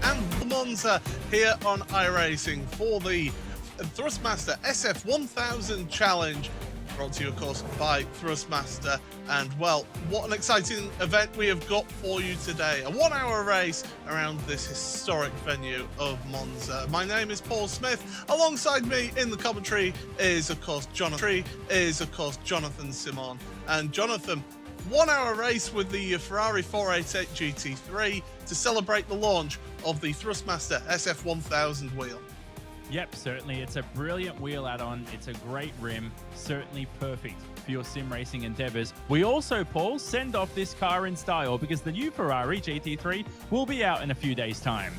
Ferrari and Monza here on iRacing for the Thrustmaster SF1000 challenge, brought to you of course by Thrustmaster. And well, what an exciting event we have got for you today, a 1 hour race around this historic venue of Monza. My name is Paul Smith. Alongside me in the commentary is of course Jonathan Simon. And Jonathan, 1 hour race with the Ferrari 488 GT3 to celebrate the launch of the Thrustmaster SF1000 wheel. Yep, certainly. It's a brilliant wheel add-on. It's a great rim. Certainly perfect for your sim racing endeavors. We also, Paul, send off this car in style because the new Ferrari GT3 will be out in a few days' time.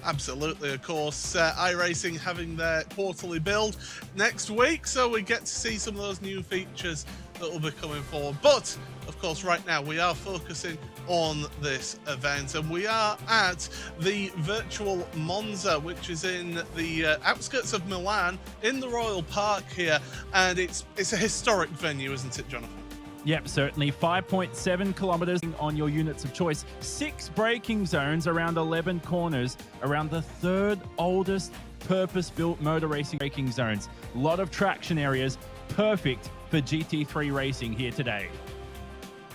Absolutely, of course. iRacing having their quarterly build next week, so we get to see some of those new features that will be coming forward. But of course, right now we are focusing on this event, and we are at the virtual Monza, which is in the outskirts of Milan in the Royal Park here, and it's a historic venue, isn't it, Jonathan? Yep, certainly. 5.7 kilometers on your units of choice, 6 braking zones, around 11 corners, around the third oldest purpose-built motor racing braking zones. A lot of traction areas, perfect for GT3 racing here today.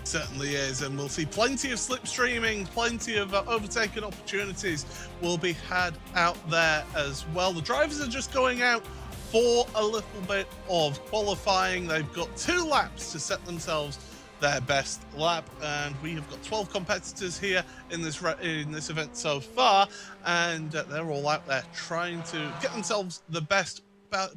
Certainly is, and we'll see plenty of slipstreaming, plenty of overtaking opportunities will be had out there as well. The drivers are just going out for a little bit of qualifying. They've got 2 laps to set themselves their best lap, and we have got 12 competitors here in this event so far, and they're all out there trying to get themselves the best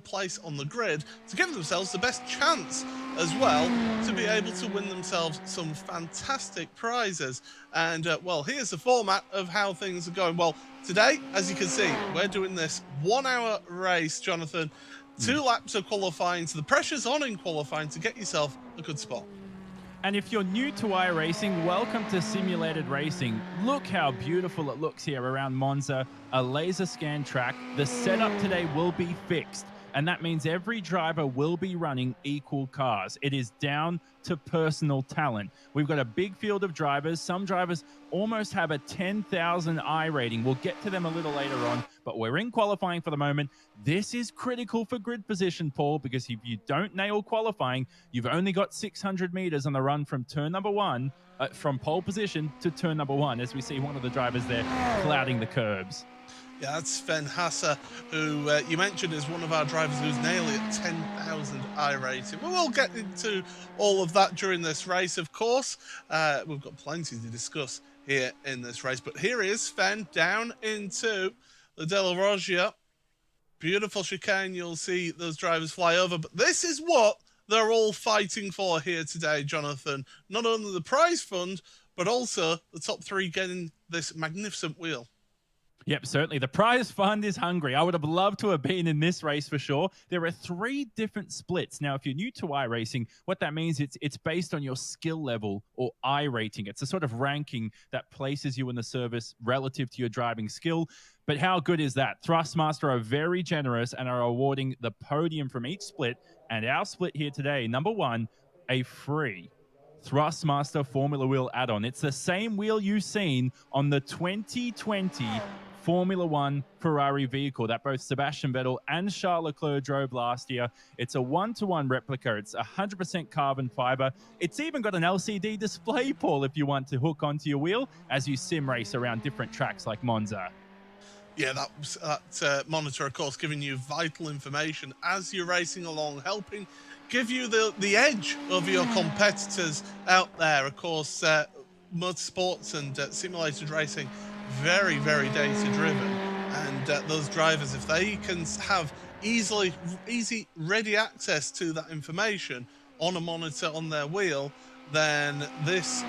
place on the grid to give themselves the best chance as well to be able to win themselves some fantastic prizes. And well, here's the format of how things are going. Well, today, as you can see, we're doing this 1 hour race, Jonathan. 2 laps of qualifying, so the pressure's on in qualifying to get yourself a good spot. And if you're new to iRacing, welcome to simulated racing. Look how beautiful it looks here around Monza, a laser scan track. The setup today will be fixed, and that means every driver will be running equal cars. It is down to personal talent. We've got a big field of drivers. Some drivers almost have a 10,000 I rating. We'll get to them a little later on, but we're in qualifying for the moment. This is critical for grid position, Paul, because if you don't nail qualifying, you've only got 600 meters on the run from turn number 1, from pole position to turn number 1, as we see one of the drivers there clouding the curbs. Yeah, that's Sven Hasse, who you mentioned is one of our drivers who's nearly at 10,000 I rating. We will get into all of that during this race, of course. We've got plenty to discuss here in this race. But here he is, Sven, down into the Della Roggia. Beautiful chicane, you'll see those drivers fly over. But this is what they're all fighting for here today, Jonathan. Not only the prize fund, but also the top 3 getting this magnificent wheel. Yep, certainly. The prize fund is hungry. I would have loved to have been in this race for sure. There are 3 different splits. Now, if you're new to iRacing, what that means, it's based on your skill level or I rating. It's a sort of ranking that places you in the service relative to your driving skill. But how good is that? Thrustmaster are very generous and are awarding the podium from each split. And our split here today, number 1, a free Thrustmaster Formula Wheel add-on. It's the same wheel you've seen on the 2020 Formula One Ferrari vehicle that both Sebastian Vettel and Charles Leclerc drove last year. It's a 1-to-1 replica. It's 100% carbon fiber. It's even got an LCD display, Paul, if you want to hook onto your wheel as you sim race around different tracks like Monza. Yeah, that monitor, of course, giving you vital information as you're racing along, helping give you the edge of your competitors out there. Of course, motorsports and simulated racing, very, very data driven. And those drivers, if they can have easy, ready access to that information on a monitor on their wheel, then this,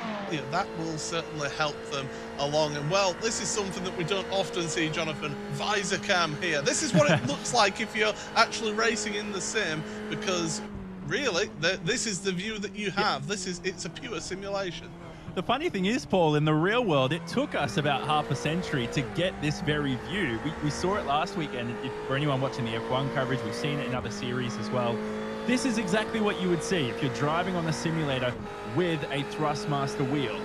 that will certainly help them along. And well, this is something that we don't often see, Jonathan. Visor cam here. This is what it looks like if you're actually racing in the sim, because really, this is the view that you have. It's a pure simulation. The funny thing is, Paul, in the real world, it took us about half a century to get this very view. We saw it last weekend. For anyone watching the F1 coverage, we've seen it in other series as well. This is exactly what you would see if you're driving on the simulator with a Thrustmaster wheel.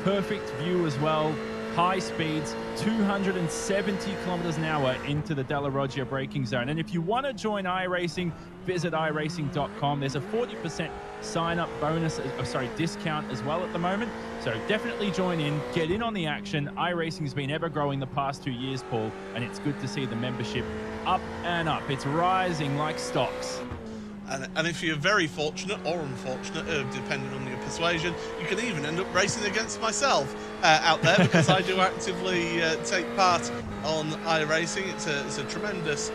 Perfect view as well, high speeds, 270 kilometers an hour into the Della Roggia braking zone. And if you want to join iRacing, visit iRacing.com. There's a 40% sign-up bonus, discount as well at the moment. So definitely join in, get in on the action. iRacing has been ever growing the past 2 years, Paul, and it's good to see the membership up and up. It's rising like stocks. And if you're very fortunate or unfortunate, depending on your persuasion, you can even end up racing against myself out there, because I do actively take part on iRacing. It's a tremendous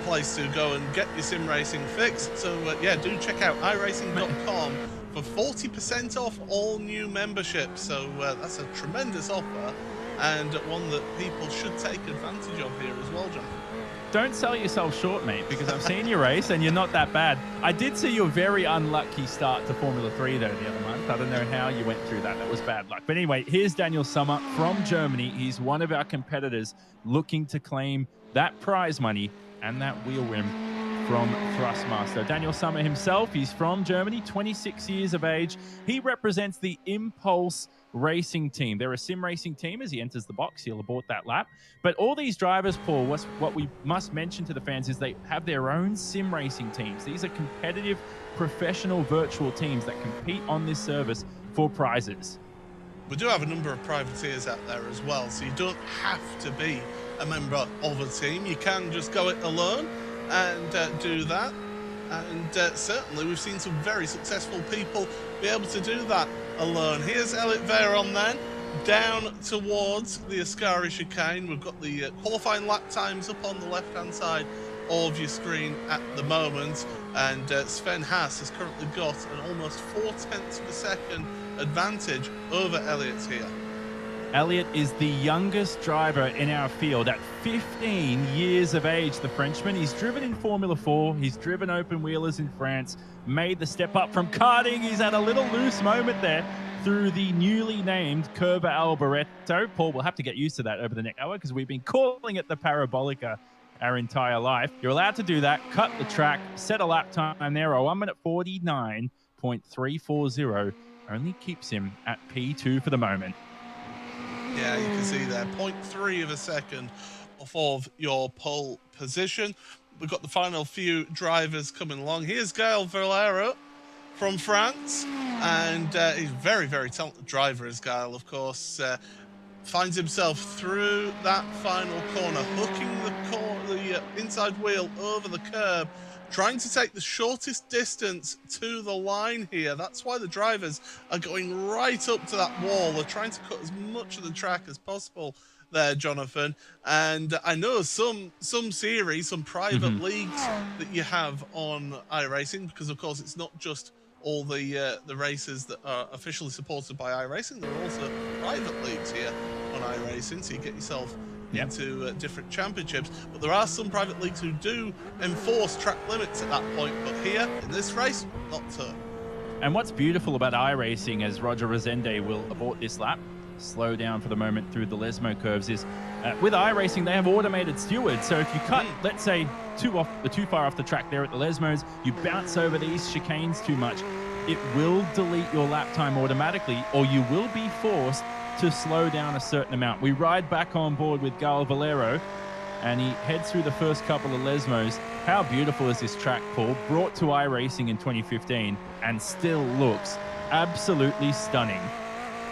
place to go and get your sim racing fix. So yeah, do check out iRacing.com for 40% off all new memberships. So that's a tremendous offer, and one that people should take advantage of here as well, John. Don't sell yourself short, mate, because I've seen you race and you're not that bad. I did see your very unlucky start to Formula 3, though, the other month. I don't know how you went through that. That was bad luck. But anyway, here's Daniel Sommer from Germany. He's one of our competitors looking to claim that prize money and that wheel rim from Thrustmaster. Daniel Sommer himself, he's from Germany, 26 years of age. He represents the Impulse racing team. They're a sim racing team. As he enters the box, he'll abort that lap. But all these drivers, Paul, what we must mention to the fans is they have their own sim racing teams. These are competitive, professional virtual teams that compete on this service for prizes. We do have a number of privateers out there as well, so you don't have to be a member of a team. You can just go it alone and do that. And certainly we've seen some very successful people be able to do that alone. Here's Elliot Veyron then, down towards the Ascari chicane. We've got the qualifying lap times up on the left-hand side of your screen at the moment. And Sven Haas has currently got an almost 0.4 of a second advantage over Elliot here. Elliot is the youngest driver in our field at 15 years of age, the Frenchman. He's driven in Formula 4. He's driven open wheelers in France, made the step up from karting. He's had a little loose moment there through the newly named Curva Alboreto. Paul, we'll have to get used to that over the next hour because we've been calling it the Parabolica our entire life. You're allowed to do that, cut the track, set a lap time there. A 1 minute 49.340 only keeps him at P2 for the moment. Yeah, you can see there, 0.3 of a second off of your pole position. We've got the final few drivers coming along. Here's Gael Valero from France, and he's a very, very talented driver, is Gael, of course. Finds himself through that final corner, hooking the inside wheel over the curb, trying to take the shortest distance to the line here. That's why the drivers are going right up to that wall. They're trying to cut as much of the track as possible there, Jonathan. And I know some series, some private leagues that you have on iRacing, because of course it's not just all the races that are officially supported by iRacing. There are also private leagues here on iRacing, so you get yourself into different championships. But there are some private leagues who do enforce track limits at that point, but here in this race, not so. And what's beautiful about iRacing, as Roger Resende will abort this lap, slow down for the moment through the Lesmo curves, is with iRacing they have automated stewards. So if you cut, let's say, too far off the track there at the Lesmos, you bounce over these chicanes too much, it will delete your lap time automatically, or you will be forced to slow down a certain amount. We ride back on board with Gael Valero, and he heads through the first couple of Lesmos. How beautiful is this track, Paul? Brought to iRacing in 2015 and still looks absolutely stunning.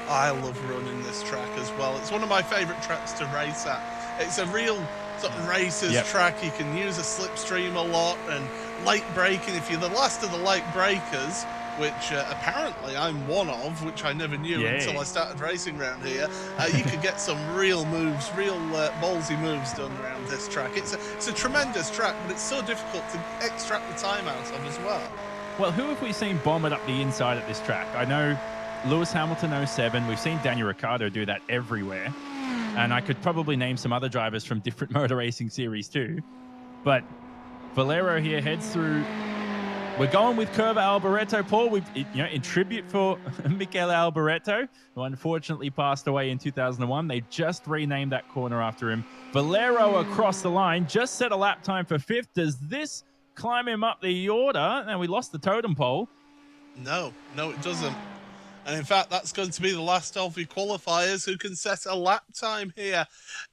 I love running this track as well. It's one of my favorite tracks to race at. It's a real sort of racers track. You can use a slipstream a lot, and late braking. If you're the last of the late breakers, which apparently I'm one of, which I never knew until I started racing around here, you could get some real moves, real ballsy moves done around this track. It's a tremendous track, but it's so difficult to extract the time out of as well. Well, who have we seen bomb it up the inside at this track? I know Lewis Hamilton 07. We've seen Daniel Ricciardo do that everywhere. And I could probably name some other drivers from different motor racing series too. But Valero here heads through. We're going with Curva Alboreto, Paul. In tribute for Michele Alboreto, who unfortunately passed away in 2001. They just renamed that corner after him. Valero across the line, just set a lap time for 5th. Does this climb him up the order? Now, we lost the totem pole. No, it doesn't. And in fact, that's going to be the last of the qualifiers who can set a lap time here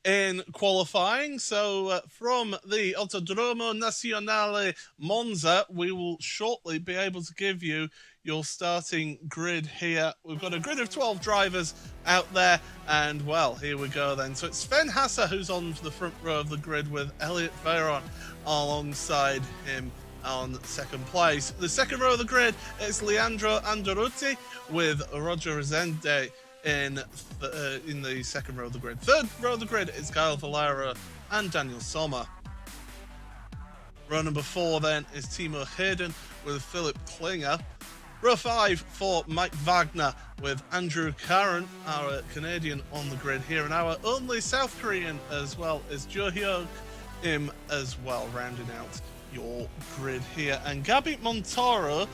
in qualifying. So from the Autodromo Nazionale Monza, we will shortly be able to give you your starting grid here. We've got a grid of 12 drivers out there, and well, here we go then. So it's Sven Hasse who's on the front row of the grid with Elliot Veyron alongside him on second place. The second row of the grid is Leandro Anderuti with Roger Rezende in the second row of the grid. Third row of the grid is Gael Valero and Daniel Sommer. Row number 4 then is Timo Hayden with Philip Klinger. Row 5 for Mike Wagner with Andrew Karen, our Canadian, on the grid here, and our only South Korean as well is Jo Hyuk Im as well, rounding out your grid here. And Gabi Montoro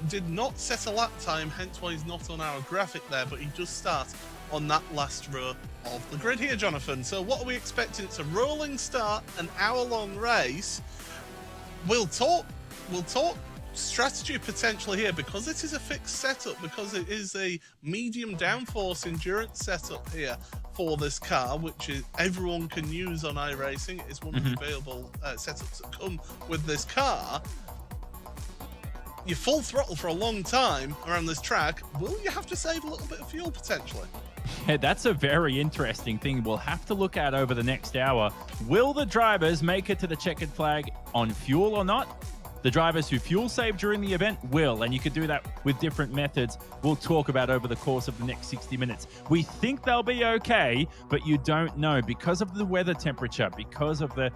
did not set a lap time, hence why he's not on our graphic there, but he does start on that last row of the grid here, Jonathan. So what are we expecting? It's a rolling start, an hour-long race. We'll talk strategy potentially here, because it is a fixed setup, because it is a medium downforce endurance setup here for this car, which is everyone can use on iRacing. It is one of the available setups that come with this car. You're full throttle for a long time around this track. Will you have to save a little bit of fuel potentially? Yeah, that's a very interesting thing we'll have to look at over the next hour. Will the drivers make it to the checkered flag on fuel or not? The drivers who fuel save during the event will, and you could do that with different methods we'll talk about over the course of the next 60 minutes. We think they'll be okay, but you don't know because of the weather temperature, because of the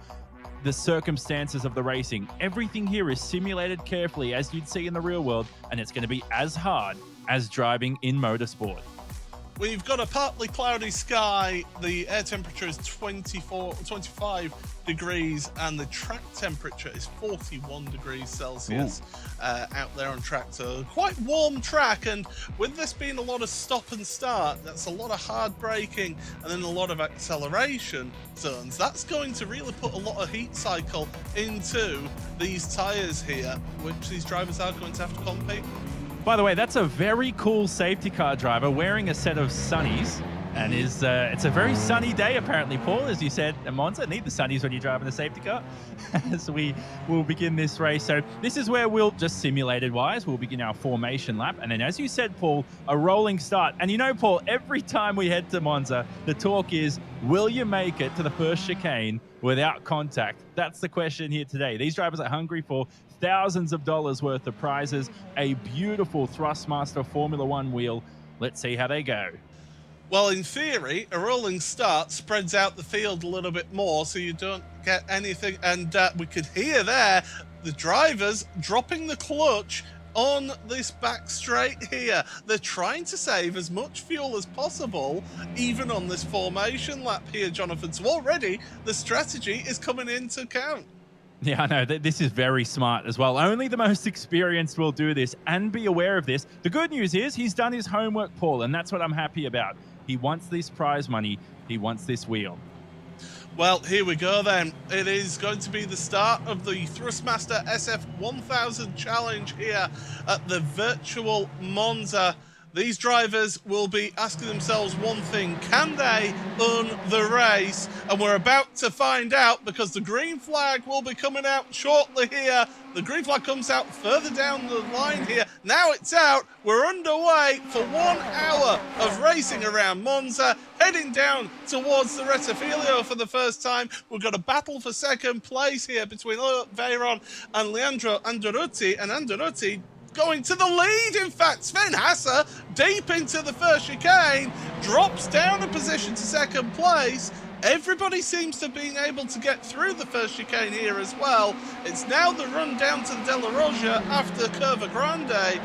circumstances of the racing. Everything here is simulated carefully as you'd see in the real world, and it's going to be as hard as driving in motorsport. We've got a partly cloudy sky. The air temperature is 25 degrees, and the track temperature is 41 degrees Celsius out there on track. So quite warm track, and with this being a lot of stop and start, that's a lot of hard braking and then a lot of acceleration zones. That's going to really put a lot of heat cycle into these tyres here, which these drivers are going to have to compete. By the way, that's a very cool safety car driver wearing a set of sunnies, and it's a very sunny day apparently, Paul, as you said, at Monza. Need the sunnies when you're driving the safety car. As we will begin this race. So this is where we'll, just simulated wise, we'll begin our formation lap. And then, as you said, Paul, a rolling start. And you know, Paul, every time we head to Monza, the talk is, will you make it to the first chicane without contact? That's the question here today. These drivers are hungry for thousands of dollars worth of prizes, a beautiful Thrustmaster Formula One wheel. Let's see how they go. Well, in theory, a rolling start spreads out the field a little bit more, so you don't get anything. And we could hear there the drivers dropping the clutch on this back straight here. They're trying to save as much fuel as possible, even on this formation lap here, Jonathan. So already the strategy is coming into account. Yeah, I know. This is very smart as well. Only the most experienced will do this and be aware of this. The good news is he's done his homework, Paul, and that's what I'm happy about. He wants this prize money. He wants this wheel. Well, here we go then. It is going to be the start of the Thrustmaster SF1000 challenge here at the virtual Monza. These drivers will be asking themselves one thing: can they earn the race? And we're about to find out, because the green flag will be coming out shortly here. The green flag comes out further down the line here. Now it's out. We're underway for 1 hour of racing around Monza, heading down towards the Rettifilo for the first time. We've got a battle for second place here between Veyron and Leandro Anderuti, and Anderuti going to the lead. In fact, Sven Hasse, deep into the first chicane, drops down a position to second place. Everybody seems to be able to get through the first chicane here as well. It's now the run down to the Della Roja after Curva Grande,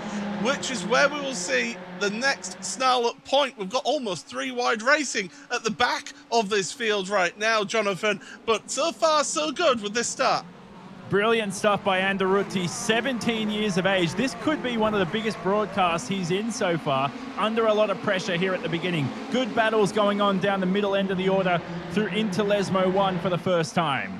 which is where we will see the next snarl-up point. We've got almost 3 wide racing at the back of this field right now, Jonathan. But so far, so good with this start. Brilliant stuff by Anderuti, 17 years of age. This could be one of the biggest broadcasts he's in so far, under a lot of pressure here at the beginning. Good battles going on down the middle end of the order through Interlesmo 1 for the first time.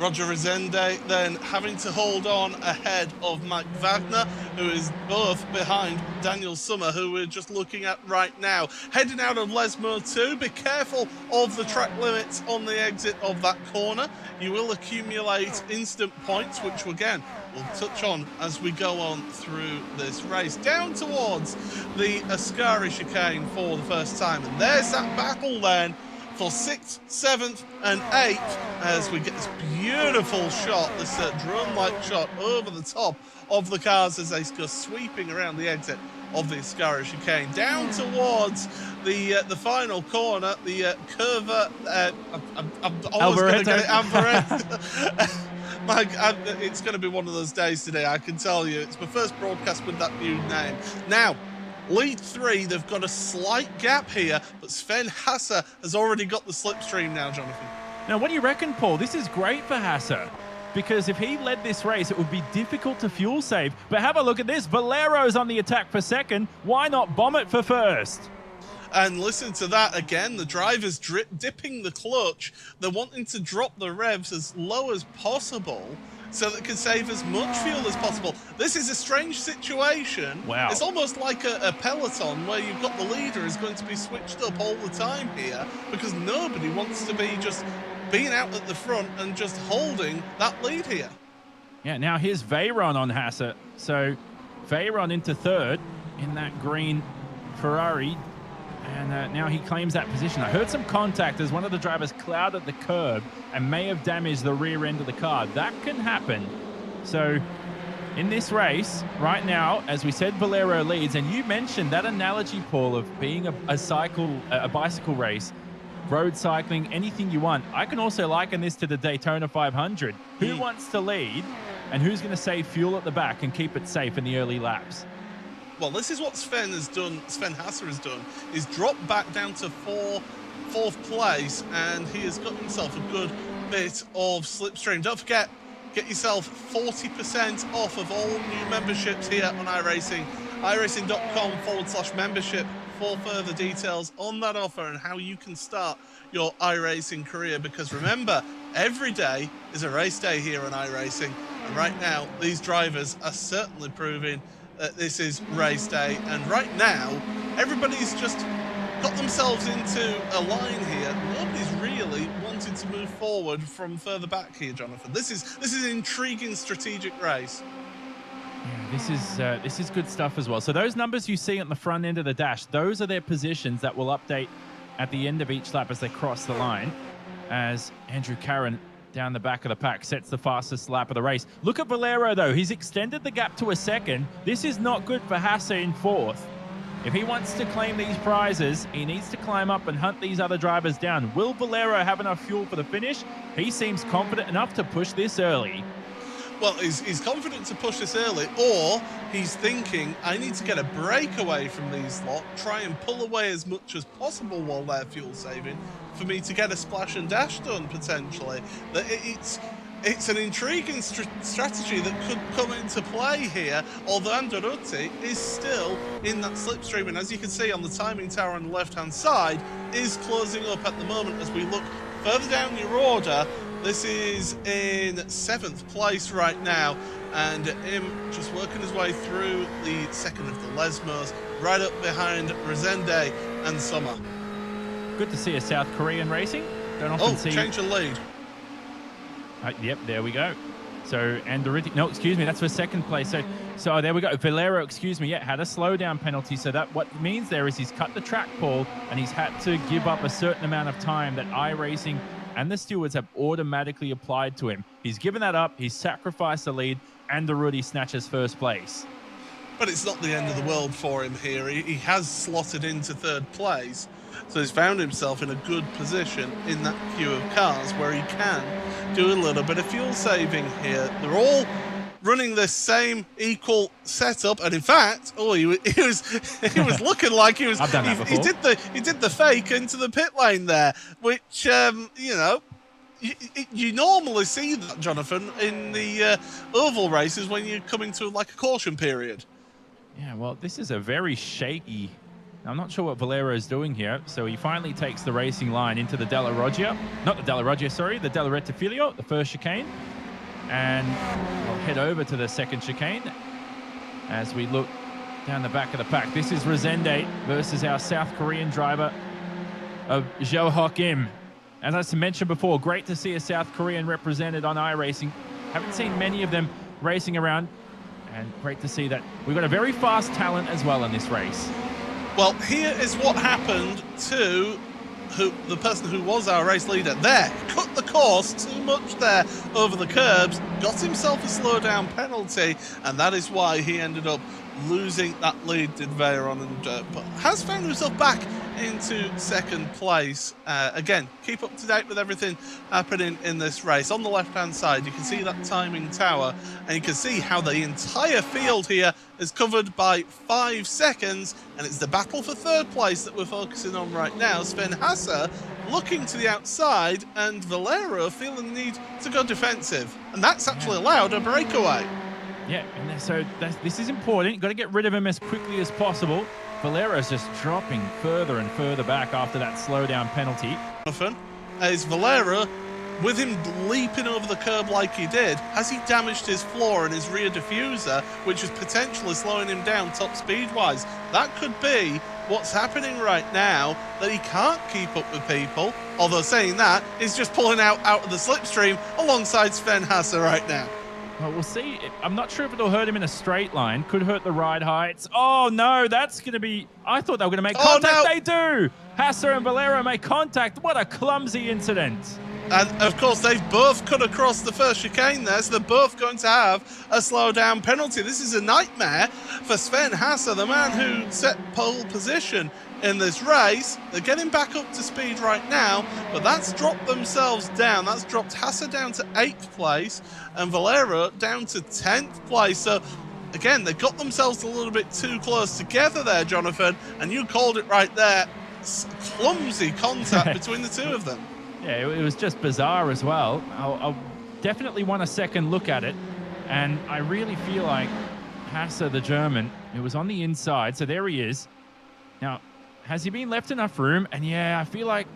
Roger Resende then having to hold on ahead of Mike Wagner, who is both behind Daniel Sommer, who we're just looking at right now. Heading out of Lesmo 2, be careful of the track limits on the exit of that corner. You will accumulate instant points, which again, we'll touch on as we go on through this race. Down towards the Ascari chicane for the first time. And there's that battle then for 6th, 7th and 8th as we get this beautiful shot, this drone-like shot over the top of the cars as they go sweeping around the exit of the Ascari chicane. Down towards the final corner, the Curva, I'm always going to get it, Alvareto. It's going to be one of those days today, I can tell you. It's my first broadcast with that new name. Now, lead 3, they've got a slight gap here, but Sven Hasse has already got the slipstream now, Jonathan. Now, what do you reckon, Paul? This is great for Hasse, because if he led this race, it would be difficult to fuel save. But have a look at this. Valero's on the attack for second. Why not bomb it for first? And listen to that again, the driver's dipping the clutch. They're wanting to drop the revs as low as possible so that it can save as much fuel as possible. This is a strange situation. Wow. It's almost like a peloton where you've got the leader is going to be switched up all the time here because nobody wants to be just being out at the front and just holding that lead here. Yeah, now here's Veyron on Hasse. So Veyron into third in that green Ferrari. And now he claims that position. I heard some contact as one of the drivers clouded the curb and may have damaged the rear end of the car. That can happen. So in this race, right now, as we said, Valero leads. And you mentioned that analogy, Paul, of being a bicycle race, road cycling, anything you want. I can also liken this to the Daytona 500. Who wants to lead and who's going to save fuel at the back and keep it safe in the early laps? Well, this is what Sven Hasse has done, is dropped back down to fourth place, and he has got himself a good bit of slipstream. Don't forget, get yourself 40% off of all new memberships here on iRacing. iRacing.com/membership for further details on that offer and how you can start your iRacing career. Because remember, every day is a race day here on iRacing. And right now, these drivers are certainly proving that this is race day, and right now everybody's just got themselves into a line here. Nobody's really wanting to move forward from further back here, Jonathan. This is an intriguing strategic race. Yeah, this is good stuff as well. So those numbers you see at the front end of the dash, those are their positions that will update at the end of each lap as they cross the line, as Andrew Carron down the back of the pack sets the fastest lap of the race. Look at Valero, though. He's extended the gap to a second. This is not good for Hasse in fourth. If he wants to claim these prizes, he needs to climb up and hunt these other drivers down. Will Valero have enough fuel for the finish? He seems confident enough to push this early. Well, he's confident to push this early, or he's thinking, I need to get a breakaway from these lot, try and pull away as much as possible while they're fuel saving, for me to get a splash and dash done, potentially. It's an intriguing strategy that could come into play here, although Andarutti is still in that slipstream, and as you can see on the timing tower on the left-hand side, is closing up at the moment as we look further down your order. This is in 7th place right now, and him just working his way through the second of the Lesmos, right up behind Resende and Sommer. Good to see a South Korean racing. Don't often see. Change of lead. Yep, there we go. So Andarutti, no, excuse me, that's for second place. So there we go. Valero, excuse me, yeah, had a slowdown penalty. So that what it means there is he's cut the track, Paul, and he's had to give up a certain amount of time that iRacing and the stewards have automatically applied to him. He's given that up. He's sacrificed the lead. Andarutti snatches first place. But it's not the end of the world for him here. He has slotted into third place. So he's found himself in a good position in that queue of cars where he can do a little bit of fuel saving here. They're all running the same equal setup, and in fact, he was looking like he was. I've done that before. He did the fake into the pit lane there, which you normally see that, Jonathan, in the oval races when you're coming to like a caution period. Yeah, well, this is a very shaky I'm not sure what Valero is doing here. So he finally takes the racing line into the Della Roggia. Not the Della Roggia, sorry, the Della Rettifilio, the first chicane. And we'll head over to the second chicane as we look down the back of the pack. This is Resende versus our South Korean driver of Jo Ho Kim. As I mentioned before, great to see a South Korean represented on iRacing. Haven't seen many of them racing around, and great to see that we've got a very fast talent as well in this race. Well, here is what happened to the person who was our race leader there. Cut the course too much there over the curbs, got himself a slowdown penalty, and that is why he ended up losing that lead, did Veyron, and but has found himself back into second place. Again, keep up to date with everything happening in this race. On the left-hand side, you can see that timing tower, and you can see how the entire field here is covered by 5 seconds, and it's the battle for third place that we're focusing on right now. Sven Hasse looking to the outside, and Valero feeling the need to go defensive, and that's actually allowed a breakaway. Yeah, and so this is important. You've got to get rid of him as quickly as possible. Valero's just dropping further and further back after that slowdown penalty. Is Valero, with him leaping over the curb like he did, has he damaged his floor and his rear diffuser, which is potentially slowing him down top speed-wise? That could be what's happening right now, that he can't keep up with people. Although saying that, he's just pulling out of the slipstream alongside Sven Hasse right now. Well, we'll see. I'm not sure if it'll hurt him in a straight line. Could hurt the ride heights. Oh, no, that's going to be... I thought they were going to make contact. No. They do. Hasse and Valero make contact. What a clumsy incident. And, of course, they've both cut across the first chicane there, so they're both going to have a slowdown penalty. This is a nightmare for Sven Hasse, the man who set pole position in this race. They're getting back up to speed right now, but that's dropped themselves down. That's dropped Hasse down to 8th place and Valero down to 10th place. So, again, they got themselves a little bit too close together there, Jonathan, and you called it right there. Clumsy contact between the two of them. Yeah, it was just bizarre as well. I'll definitely want a second look at it. And I really feel like Hasse, the German, who was on the inside, so there he is. Now, has he been left enough room? And yeah, I feel like...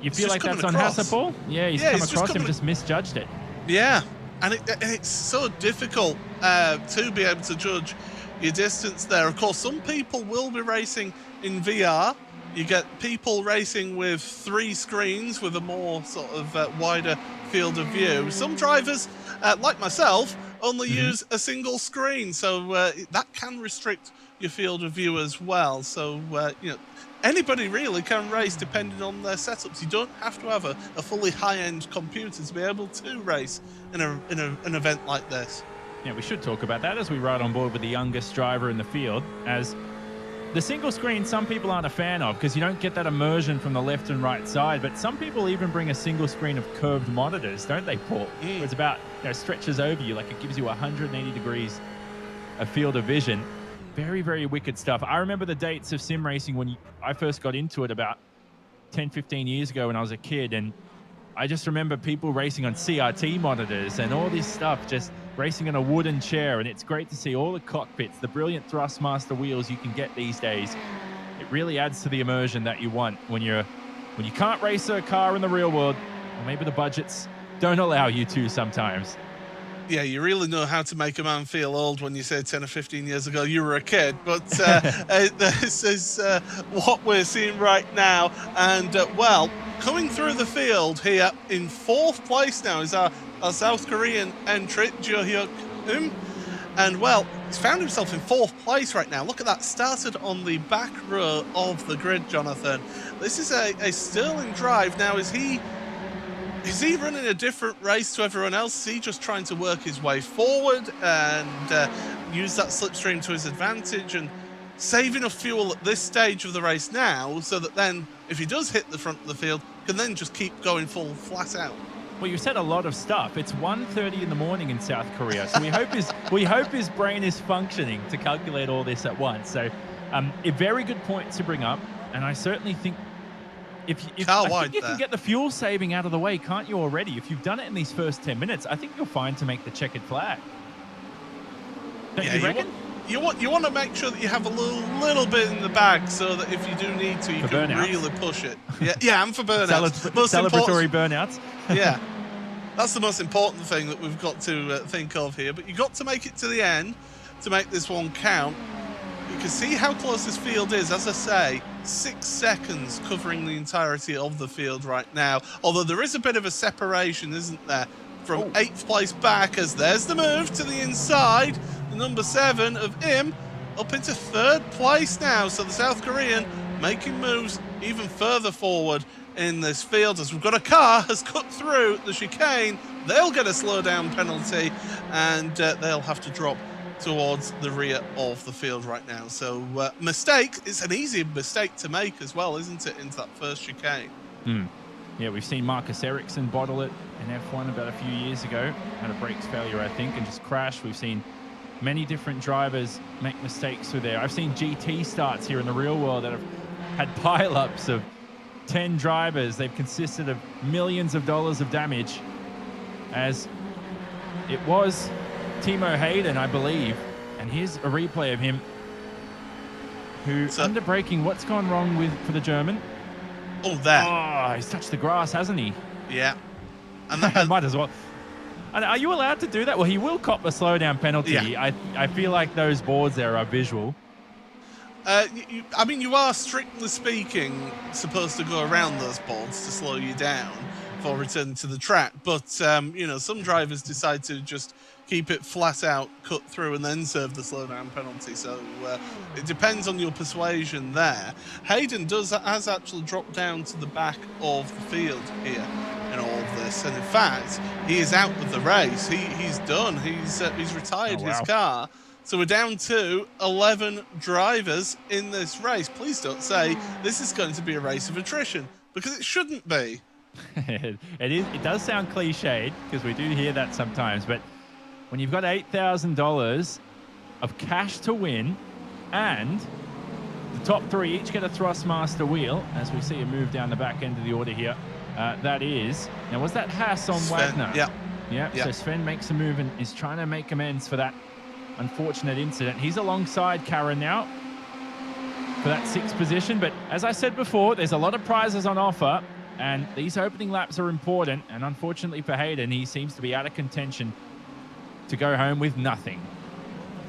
You feel like that's on Hasse, Paul? Yeah, he's come across him, just misjudged it. Yeah, and it's so difficult to be able to judge your distance there. Of course, some people will be racing in VR. You get people racing with 3 screens with a more sort of wider field of view. Some drivers, like myself, only use a single screen, so that can restrict your field of view as well. So, you know, anybody really can race depending on their setups. You don't have to have a fully high-end computer to be able to race in an event like this. Yeah, we should talk about that as we ride on board with the youngest driver in the field, as the single screen some people aren't a fan of because you don't get that immersion from the left and right side, but some people even bring a single screen of curved monitors, don't they, Paul? Where it's about, you know, stretches over you, like it gives you 180 degrees of field of vision. Very, very wicked stuff. I remember the dates of sim racing when I first got into it about 10, 15 years ago when I was a kid, and I just remember people racing on CRT monitors and all this stuff, just racing on a wooden chair, and it's great to see all the cockpits, the brilliant Thrustmaster wheels you can get these days. It really adds to the immersion that you want when you can't race a car in the real world, or maybe the budgets don't allow you to sometimes. Yeah, you really know how to make a man feel old when you say 10 or 15 years ago you were a kid. But this is what we're seeing right now. And, well, coming through the field here in 4th place now is our South Korean entry, Jo Hyuk-eum. And, well, he's found himself in 4th place right now. Look at that. Started on the back row of the grid, Jonathan. This is a sterling drive. Now, is he running a different race to everyone else? Is he just trying to work his way forward and use that slipstream to his advantage and save enough fuel at this stage of the race now so that then, if he does hit the front of the field, can then just keep going full flat out? Well, you said a lot of stuff. It's 1:30 in the morning in South Korea, so we hope his brain is functioning to calculate all this at once. So, a very good point to bring up, and I certainly think I think you can get the fuel saving out of the way, can't you already? If you've done it in these first 10 minutes, I think you're fine to make the checkered flag. Don't you reckon? you want to make sure that you have a little bit in the bag so that if you do need to, you can really push it. Yeah, and for burnouts. Celebratory burnouts. Yeah, that's the most important thing that we've got to think of here. But you got to make it to the end to make this one count. You can see how close this field is. As I say, 6 seconds covering the entirety of the field right now. Although there is a bit of a separation, isn't there? From 8th place back, as there's the move to the inside. The number 7 of him up into 3rd place now. So the South Korean making moves even further forward in this field. As we've got a car has cut through the chicane, they'll get a slowdown penalty, and they'll have to drop towards the rear of the field right now. So mistake, it's an easy mistake to make as well, isn't it, into that first chicane? Yeah, we've seen Marcus Ericsson bottle it in F1 about a few years ago. Had a brakes failure, I think, and just crashed. We've seen many different drivers make mistakes through there. I've seen GT starts here in the real world that have had pile-ups of 10 drivers. They've consisted of millions of dollars of damage, as it was Timo Hayden, I believe. And here's a replay of him who, under braking, what's gone wrong for the German? Oh, there. Oh, he's touched the grass, hasn't he? Yeah. And that might as well. And are you allowed to do that? Well, he will cop a slowdown penalty. Yeah. I feel like those boards there are visual. I mean, you are, strictly speaking, supposed to go around those boards to slow you down for returning to the track. But, you know, some drivers decide to just keep it flat out, cut through, and then serve the slowdown penalty. So it depends on your persuasion there. Hayden has actually dropped down to the back of the field here in all of this, and in fact, he is out of the race. He's done. He's retired his car. So we're down to 11 drivers in this race. Please don't say this is going to be a race of attrition, because it shouldn't be. It does sound cliched, because we do hear that sometimes, but when you've got $8,000 of cash to win, and the top 3 each get a Thrustmaster wheel, as we see a move down the back end of the order here. That is, now was that Haas on Sven, Wagner? Yeah. So Sven makes a move and is trying to make amends for that unfortunate incident. He's alongside Karen now for that 6th position. But as I said before, there's a lot of prizes on offer, and these opening laps are important. And unfortunately for Hayden, he seems to be out of contention to go home with nothing.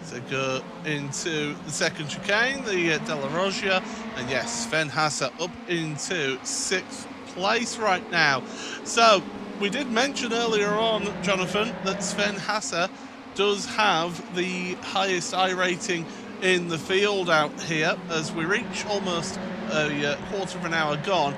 So go into the 2nd chicane, the De La Rogia, and yes, Sven Hassa up into 6th place right now. So we did mention earlier on, Jonathan, that Sven Hassa does have the highest iRating in the field out here, as we reach almost a quarter of an hour gone.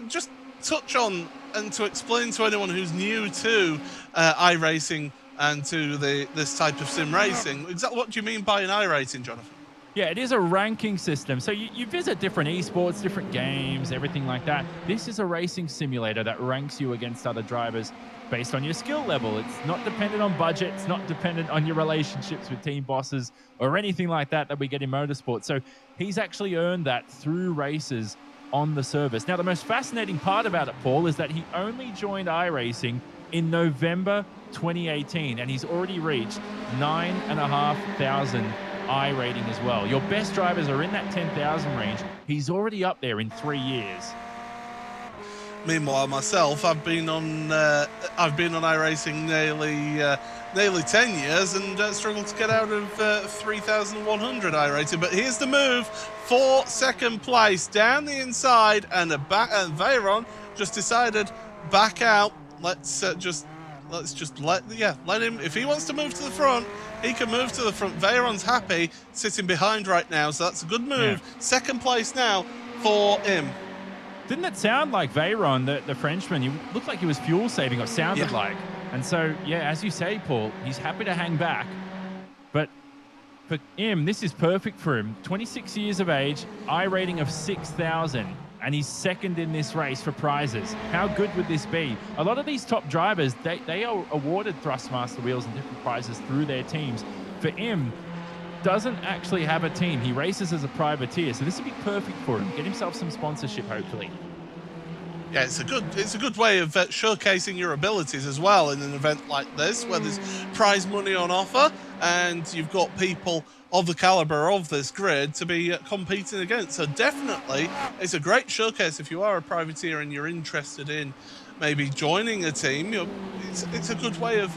Just touch on, and to explain to anyone who's new to iRacing and to this type of sim racing, exactly what do you mean by an iRating, Jonathan? Yeah, it is a ranking system. So you visit different esports, different games, everything like that. This is a racing simulator that ranks you against other drivers based on your skill level. It's not dependent on budget. It's not dependent on your relationships with team bosses or anything like that we get in motorsport. So he's actually earned that through races on the service. Now, the most fascinating part about it, Paul, is that he only joined iRacing in November 2018, and he's already reached 9,500 iRating as well. Your best drivers are in that 10,000 range. He's already up there in 3 years. Meanwhile, myself, I've been on iRacing nearly 10 years and struggled to get out of 3,100 iRating. But here's the move for 2nd place down the inside, and Veyron just decided back out. Let's just let him. If he wants to move to the front, he can move to the front. Veyron's happy sitting behind right now, so that's a good move. Yeah. 2nd place now for him. Didn't it sound like Veyron, the Frenchman? He looked like he was fuel saving, or sounded like. And so, yeah, as you say, Paul, he's happy to hang back. But for him, this is perfect for him. 26 years of age, iRating of 6,000, and he's 2nd in this race for prizes. How good would this be? A lot of these top drivers, they are awarded Thrustmaster wheels and different prizes through their teams. For him, doesn't actually have a team. He races as a privateer, so this would be perfect for him. Get himself some sponsorship, hopefully. Yeah, it's a good way of showcasing your abilities as well in an event like this, where there's prize money on offer, and you've got people of the caliber of this grid to be competing against. So definitely, it's a great showcase if you are a privateer and you're interested in maybe joining a team. It's a good way of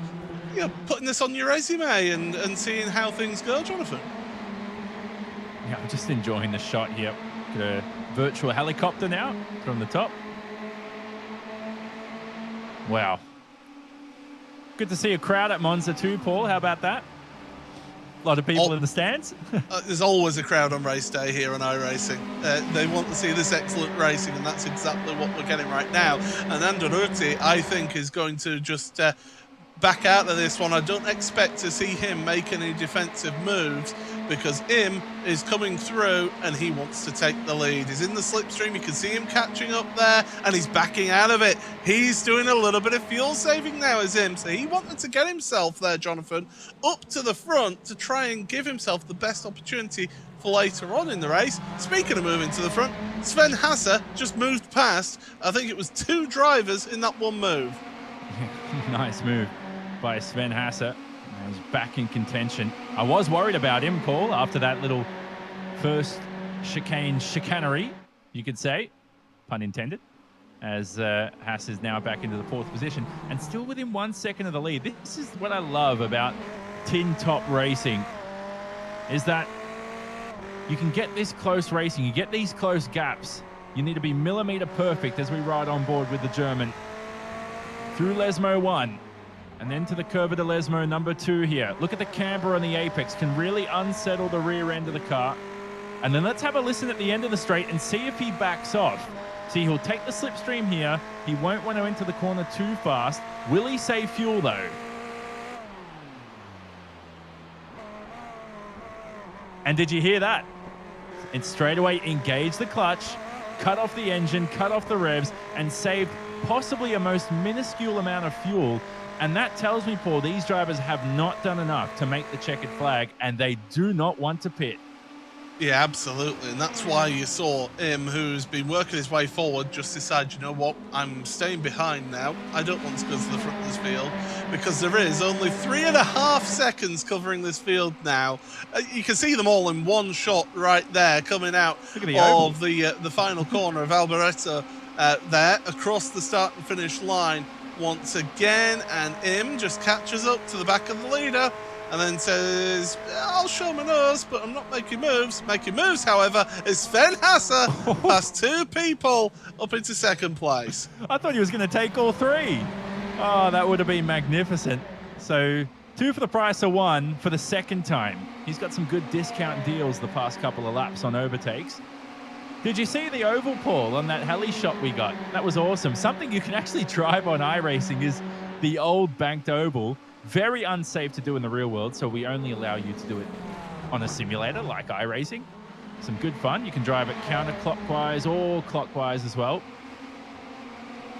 putting this on your resume and seeing how things go, Jonathan. Yeah, I'm just enjoying the shot here. Got a virtual helicopter now from the top. Wow. Good to see a crowd at Monza too, Paul. How about that? A lot of people in the stands. There's always a crowd on race day here on iRacing. They want to see this excellent racing, and that's exactly what we're getting right now. And Andretti, I think, is going to just back out of this one. I don't expect to see him make any defensive moves because Im is coming through and he wants to take the lead. He's in the slipstream. You can see him catching up there and he's backing out of it. He's doing a little bit of fuel saving now as Im. So he wanted to get himself there, Jonathan, up to the front to try and give himself the best opportunity for later on in the race. Speaking of moving to the front, Sven Hasse just moved past. I think it was 2 drivers in that one move. Nice move by Sven Hasse. He's back in contention. I was worried about him, Paul, after that little first chicanery, you could say, pun intended, as Hasse is now back into the 4th position and still within 1 second of the lead. This is what I love about tin top racing, is that you can get this close racing, you get these close gaps. You need to be millimeter perfect as we ride on board with the German through Lesmo 1. And then to the Curva de Lesmo number 2 here. Look at the camber on the apex. Can really unsettle the rear end of the car. And then let's have a listen at the end of the straight and see if he backs off. See, he'll take the slipstream here. He won't want to enter the corner too fast. Will he save fuel, though? And did you hear that? And straight away engage the clutch, cut off the engine, cut off the revs, and saved possibly a most minuscule amount of fuel. And that tells me, Paul, these drivers have not done enough to make the checkered flag, and they do not want to pit. Yeah, absolutely. And that's why you saw him, who's been working his way forward, just decide, you know what, I'm staying behind now. I don't want to go to the front of this field because there is only 3.5 seconds covering this field now. You can see them all in one shot right there coming out of the final corner of Alboreto there across the start and finish line once again, and Im just catches up to the back of the leader and then says, I'll show my nose, but I'm not making moves. Making moves, however, is Sven Hasse past 2 people up into 2nd place. I thought he was going to take all 3. Oh, that would have been magnificent. So 2 for the price of 1 for the 2nd time. He's got some good discount deals the past couple of laps on overtakes. Did you see the oval, Paul, on that heli shot we got? That was awesome. Something you can actually drive on iRacing is the old banked oval. Very unsafe to do in the real world, so we only allow you to do it on a simulator like iRacing. Some good fun. You can drive it counterclockwise or clockwise as well.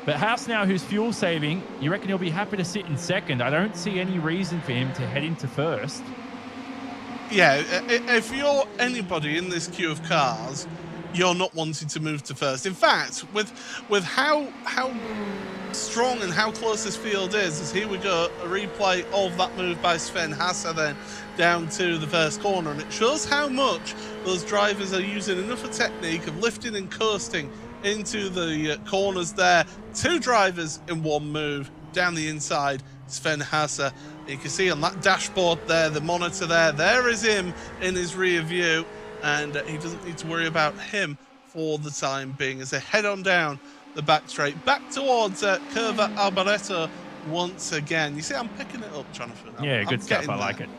But Hasse now, who's fuel saving, you reckon he'll be happy to sit in 2nd? I don't see any reason for him to head into 1st. Yeah, if you're anybody in this queue of cars, you're not wanting to move to 1st. In fact, with how strong and how close this field is, as here we go, a replay of that move by Sven Hasse then down to the 1st corner, and it shows how much those drivers are using enough a technique of lifting and coasting into the corners there. 2 drivers in one move down the inside. Sven Hasse, you can see on that dashboard there, the monitor there is him in his rear view, and he doesn't need to worry about him for the time being as they head on down the back straight, back towards Curva Alboreto once again. You see, I'm picking it up, Jonathan. Yeah, good stuff. I like it.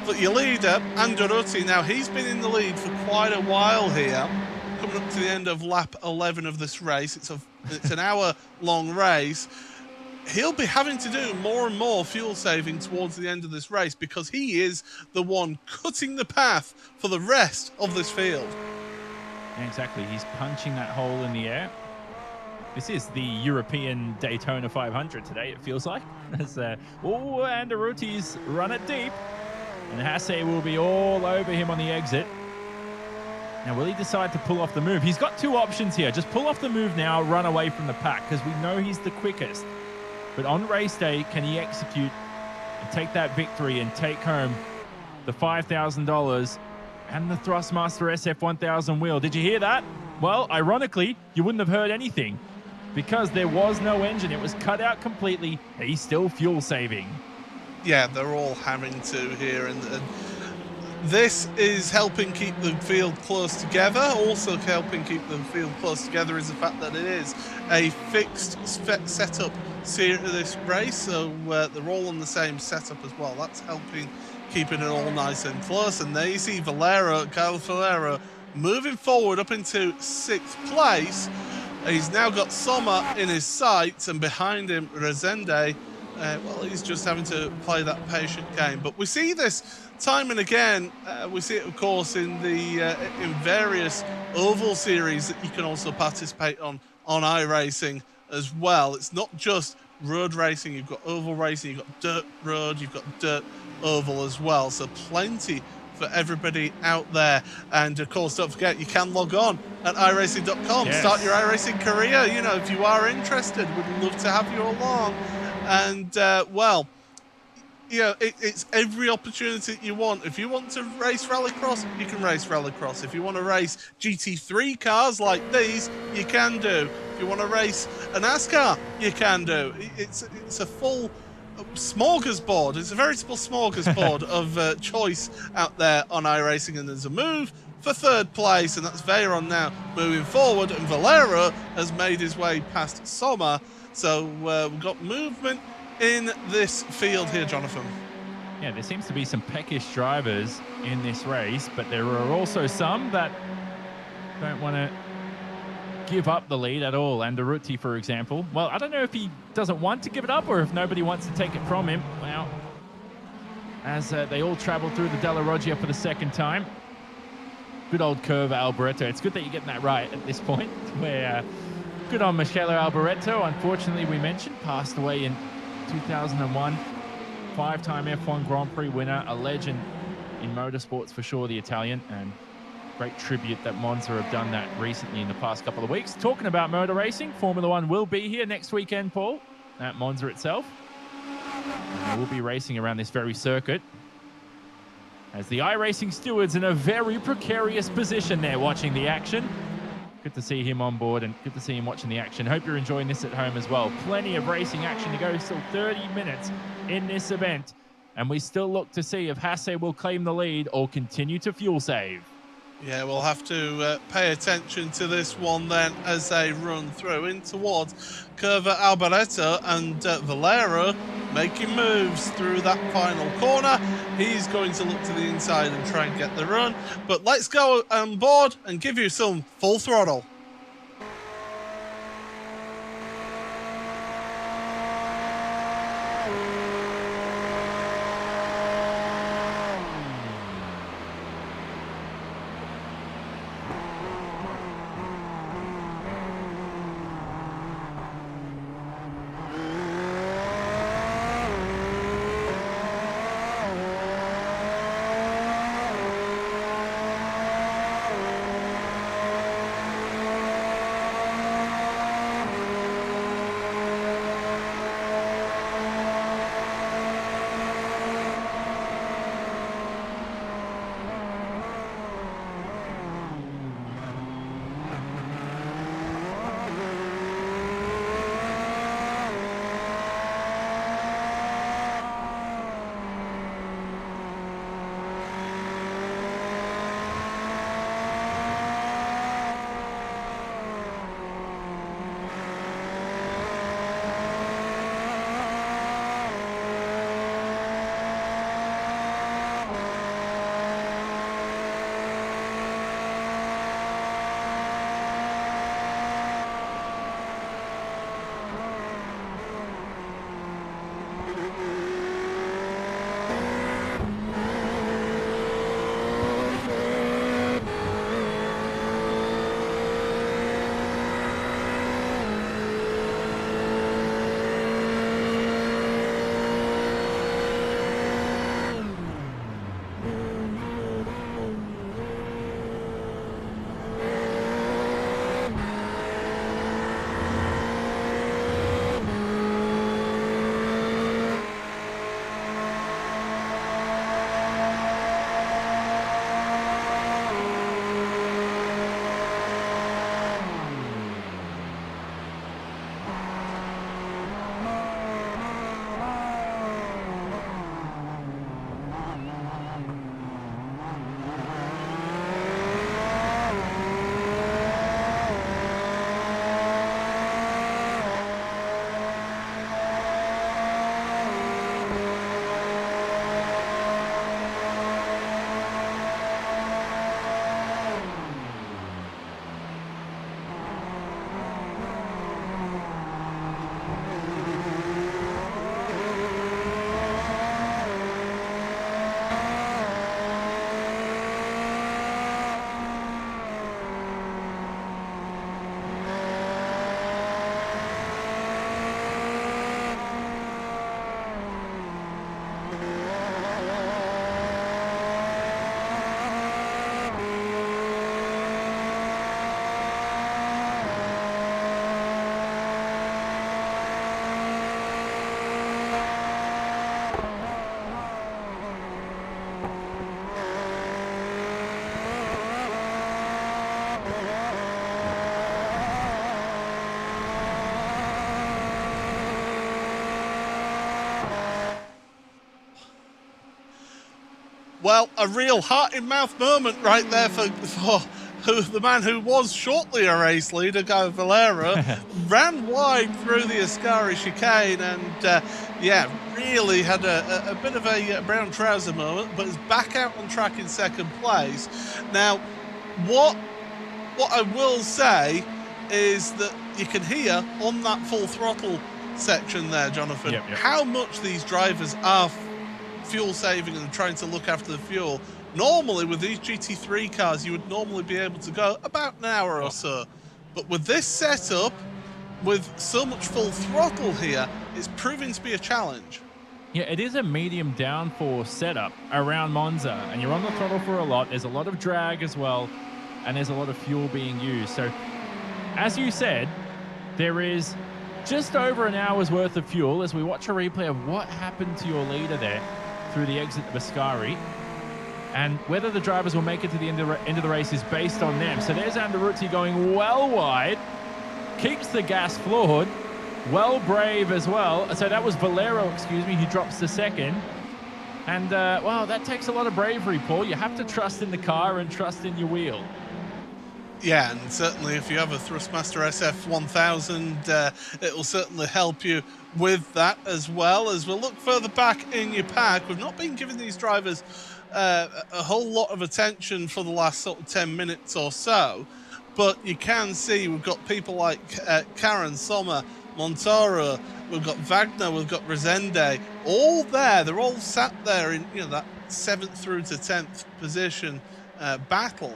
But your leader, Andretti, now he's been in the lead for quite a while here, coming up to the end of lap 11 of this race. It's an hour-long race. He'll be having to do more and more fuel saving towards the end of this race because he is the one cutting the path for the rest of this field. Yeah, exactly. He's punching that hole in the air. This is the European Daytona 500 today, it feels like. As Andretti's run it deep. And Hasse will be all over him on the exit. Now, will he decide to pull off the move? He's got 2 options here. Just pull off the move now, run away from the pack, because we know he's the quickest. But on race day, can he execute and take that victory and take home the $5,000, and the Thrustmaster SF1000 wheel. Did you hear that? Well, ironically, you wouldn't have heard anything because there was no engine. It was cut out completely. He's still fuel saving. Yeah, they're all having to here, and this is helping keep the field close together. Also helping keep the field close together is the fact that it is a fixed setup this race, so they're all on the same setup as well. That's helping keeping it all nice and close. And there you see Kyle Valero moving forward up into 6th place. He's now got Sommer in his sights, and behind him Resende. Well, he's just having to play that patient game. But we see this time and again. We see it, of course, in the in various oval series that you can also participate on iRacing as well. It's not just road racing. You've got oval racing, you've got dirt road, you've got dirt oval as well. So plenty for everybody out there. And of course, don't forget, you can log on at iRacing.com. Yes. Start your iRacing career. You know, if you are interested, we'd love to have you along. And well, you know, it's every opportunity that you want. If you want to race rallycross, you can race rallycross. If you want to race GT3 cars like these, you can do. If you want to race a NASCAR, you can do. It's a full smorgasbord. It's a veritable smorgasbord of choice out there on iRacing. And there's a move for 3rd place, and that's Veyron now moving forward, and Valero has made his way past Sommer. So we've got movement in this field here, Jonathan. Yeah, there seems to be some peckish drivers in this race, but there are also some that don't want to give up the lead at all. And Anderuti, for example. Well, I don't know if he doesn't want to give it up or if nobody wants to take it from him. Well, as they all travel through the Della Roggia for the 2nd time. Good old curve, Alboreto. It's good that you're getting that right at this point. Where good on Michele Alboreto. Unfortunately, we mentioned, passed away in 2001. 5-time F1 Grand Prix winner, a legend in motorsports for sure, the Italian, and great tribute that Monza have done that recently in the past couple of weeks. Talking about motor racing, Formula One will be here next weekend, Paul, at Monza itself. And we'll be racing around this very circuit, as the iRacing stewards in a very precarious position there watching the action. Good to see him on board and good to see him watching the action. Hope you're enjoying this at home as well. Plenty of racing action to go, still 30 minutes in this event. And we still look to see if Hasse will claim the lead or continue to fuel save. Yeah, we'll have to pay attention to this one then as they run through in towards Curva Alboreto, and Valero making moves through that final corner. He's going to look to the inside and try and get the run. But let's go on board and give you some full throttle. Well, a real heart-in-mouth moment right there for the man who was shortly a race leader, Guy Valera, ran wide through the Ascari chicane and, yeah, really had a bit of a brown trouser moment, but is back out on track in second place. Now, what I will say is that you can hear on that full throttle section there, Jonathan, how much these drivers are fuel saving and trying to look after the fuel. Normally with these GT3 cars you would normally be able to go about an hour or so, but with this setup, with so much full throttle here, it's proving to be a challenge. Yeah, it is a medium downforce setup around Monza, and you're on the throttle for a lot. There's a lot of drag as well, and there's a lot of fuel being used. So as you said, there is just over an hour's worth of fuel as we watch a replay of what happened to your leader there through the exit of Ascari. And whether the drivers will make it to the end of the race is based on them. So there's Anderucci going well wide, keeps the gas floored, well brave as well. So that was Valero, excuse me, who drops to second. And, well, that takes a lot of bravery, Paul. You have to trust in the car and trust in your wheel. Yeah, and certainly if you have a Thrustmaster SF1000, it will certainly help you with that as well. As we'll look further back in your pack, we've not been giving these drivers a whole lot of attention for the last sort of 10 minutes or so, but you can see we've got people like Karen, Sommer, Montoro, we've got Wagner, we've got Resende, all there. They're all sat there in, you know, that 7th through to 10th position battle.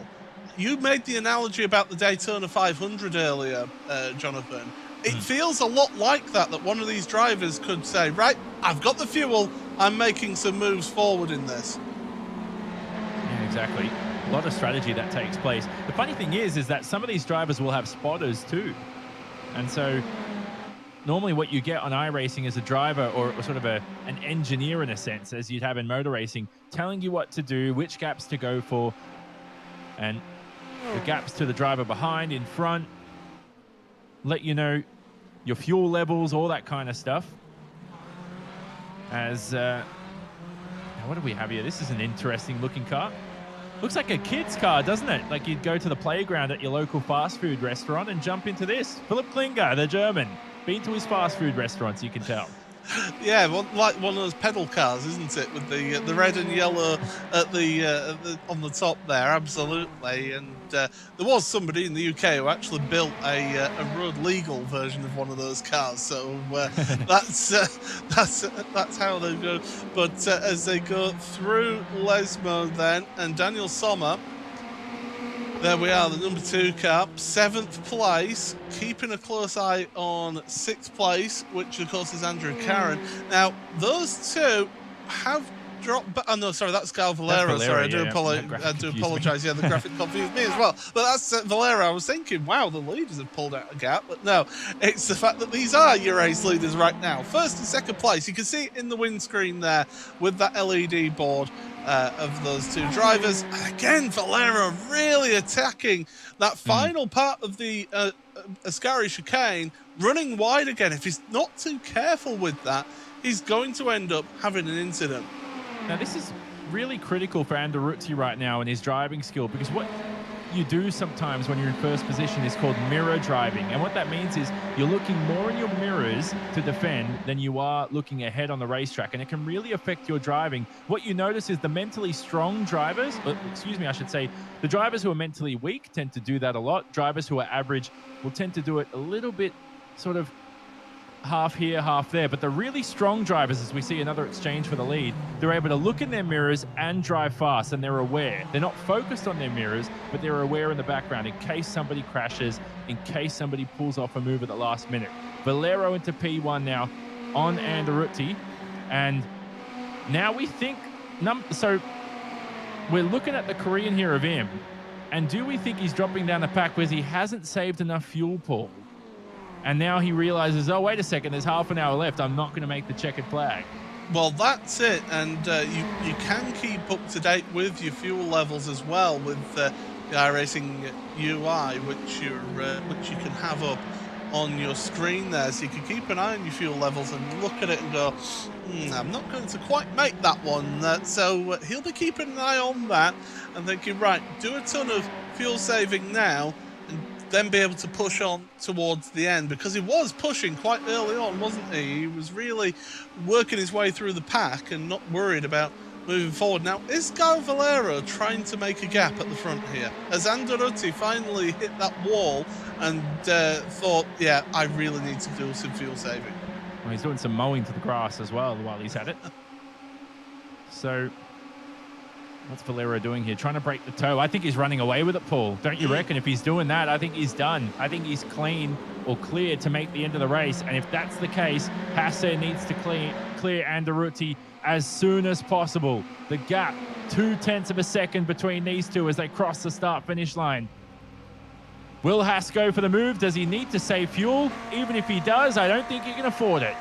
You made the analogy about the Daytona 500 earlier, Jonathan. It feels a lot like that one of these drivers could say, right, I've got the fuel, I'm making some moves forward in this. Yeah, exactly. A lot of strategy that takes place. The funny thing is that some of these drivers will have spotters too. And so normally what you get on iRacing is a driver or sort of an engineer in a sense, as you'd have in motor racing, telling you what to do, which gaps to go for, and the gaps to the driver behind, in front, let you know your fuel levels, all that kind of stuff. As, what do we have here? This is an interesting looking car. Looks like a kid's car, doesn't it? Like you'd go to the playground at your local fast food restaurant and jump into this. Philipp Klinger, the German. Been to his fast food restaurants, you can tell. Yeah, like one of those pedal cars, isn't it? With the red and yellow at on the top there, absolutely. And there was somebody in the UK who actually built a road legal version of one of those cars. So that's how they go. But as they go through Lesmo then, and Daniel Sommer. There we are, the number 2 car, 7th place, keeping a close eye on 6th place, which of course is Andrew Karen. Now, those two have dropped, oh no, sorry, that's Gal Valero, sorry, I do apologise, yeah, the graphic confused me as well. But that's Valero, I was thinking, wow, the leaders have pulled out a gap, but no, it's the fact that these are your race leaders right now. 1st and 2nd place, you can see it in the windscreen there with that LED board. Of those two drivers. Again, Valero really attacking that final part of the Ascari chicane, running wide again. If he's not too careful with that, he's going to end up having an incident. Now, this is really critical for Anderucci right now in his driving skill, because what you do sometimes when you're in first position is called mirror driving. And what that means is you're looking more in your mirrors to defend than you are looking ahead on the racetrack. And it can really affect your driving. What you notice is the mentally strong drivers, I should say, the drivers who are mentally weak tend to do that a lot. Drivers who are average will tend to do it a little bit sort of half here, half there. But the really strong drivers, as we see another exchange for the lead, they're able to look in their mirrors and drive fast, and they're aware. They're not focused on their mirrors, but they're aware in the background in case somebody crashes, in case somebody pulls off a move at the last minute. Valero into P1 now on Anderucci, and now we think, so we're looking at the Korean here of him, and do we think he's dropping down the pack because he hasn't saved enough fuel, Paul? And now he realizes, oh, wait a second, there's half an hour left. I'm not going to make the checkered flag. Well, that's it. And you can keep up to date with your fuel levels as well with the iRacing UI, which you can have up on your screen there, so you can keep an eye on your fuel levels and look at it and go, I'm not going to quite make that one. So he'll be keeping an eye on that and thinking, right, do a ton of fuel saving now and then be able to push on towards the end, because he was pushing quite early on, wasn't he? He was really working his way through the pack and not worried about moving forward. Now, is Guy Valero trying to make a gap at the front here? As Anderutti finally hit that wall and thought, yeah, I really need to do some fuel saving. Well, he's doing some mowing to the grass as well while he's at it. So what's Valero doing here? Trying to break the toe. I think he's running away with it, Paul. Don't you reckon? If he's doing that, I think he's done. I think he's clean or clear to make the end of the race. And if that's the case, Hasse needs to clear Anderutti as soon as possible. The gap, 0.2 of a second between these two as they cross the start-finish line. Will Hasse go for the move? Does he need to save fuel? Even if he does, I don't think he can afford it.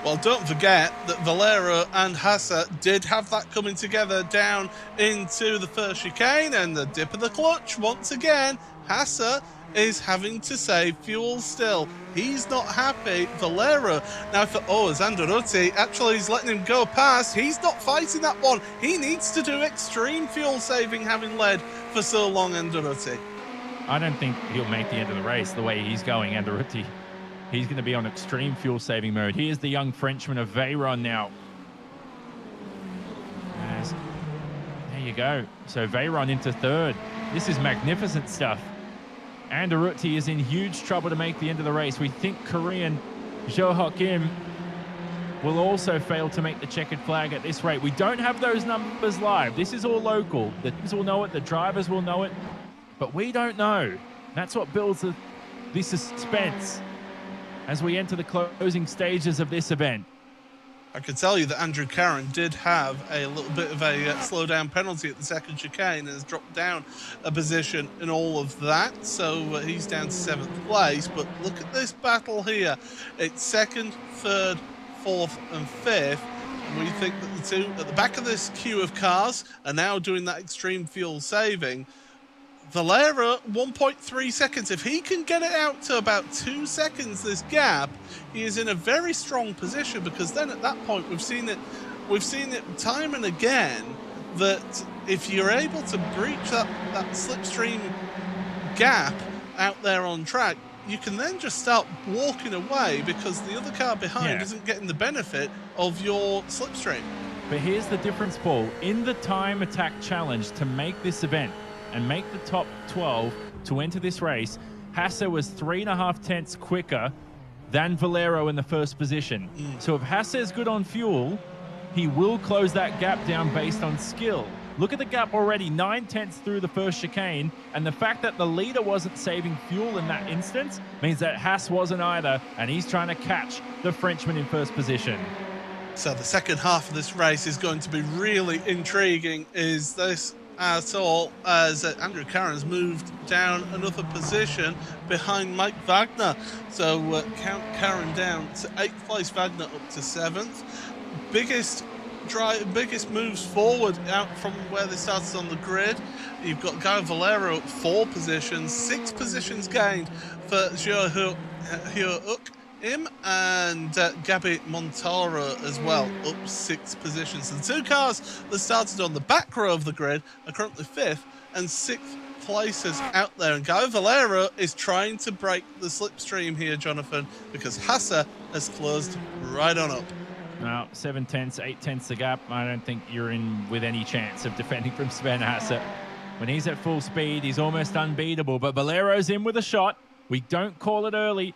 Well, don't forget that Valero and Hasse did have that coming together down into the first chicane, and the dip of the clutch once again. Hasse is having to save fuel still. He's not happy. Valero now for Anderutti actually is letting him go past. He's not fighting that one. He needs to do extreme fuel saving, having led for so long, Anderutti. I don't think he'll make the end of the race the way he's going, Anderutti. He's going to be on extreme fuel saving mode. Here's the young Frenchman of Veyron now. There you go. So Veyron into third. This is magnificent stuff. Anderutti is in huge trouble to make the end of the race. We think Korean Jo Hok-im will also fail to make the checkered flag at this rate. We don't have those numbers live. This is all local. The teams will know it. The drivers will know it. But we don't know. That's what builds the suspense as we enter the closing stages of this event. I can tell you that Andrew Caron did have a little bit of a slow-down penalty at the second chicane and has dropped down a position in all of that. So he's down to 7th place. But look at this battle here. It's 2nd, 3rd, 4th and 5th. And we think that the two at the back of this queue of cars are now doing that extreme fuel saving. Valero, 1.3 seconds. If he can get it out to about 2 seconds, this gap, he is in a very strong position, because then at that point we've seen it time and again that if you're able to breach that slipstream gap out there on track, you can then just start walking away because the other car behind isn't getting the benefit of your slipstream. But here's the difference, Paul. In the time attack challenge to make this event and make the top 12 to enter this race, Hasse was 3.5 tenths quicker than Valero in the first position. So if Hasse is good on fuel, he will close that gap down based on skill. Look at the gap already, 9 tenths through the first chicane, and the fact that the leader wasn't saving fuel in that instance means that Hasse wasn't either, and he's trying to catch the Frenchman in first position. So the second half of this race is going to be really intriguing, is this at all, as Andrew Caron's moved down another position behind Mike Wagner. So count Caron down to 8th place, Wagner up to 7th. Biggest moves forward out from where they started on the grid. You've got Guy Valero up 4 positions, 6 positions gained for Jo Hok-im and Gabi Montaro as well, up 6 positions. The 2 cars that started on the back row of the grid are currently 5th and 6th places out there, and Guy Valero is trying to break the slipstream here, Jonathan, because Hasse has closed right on up. Now, 7 tenths, 8 tenths the gap. I don't think you're in with any chance of defending from Sven Hasse. When he's at full speed, he's almost unbeatable, but Valero's in with a shot. We don't call it early.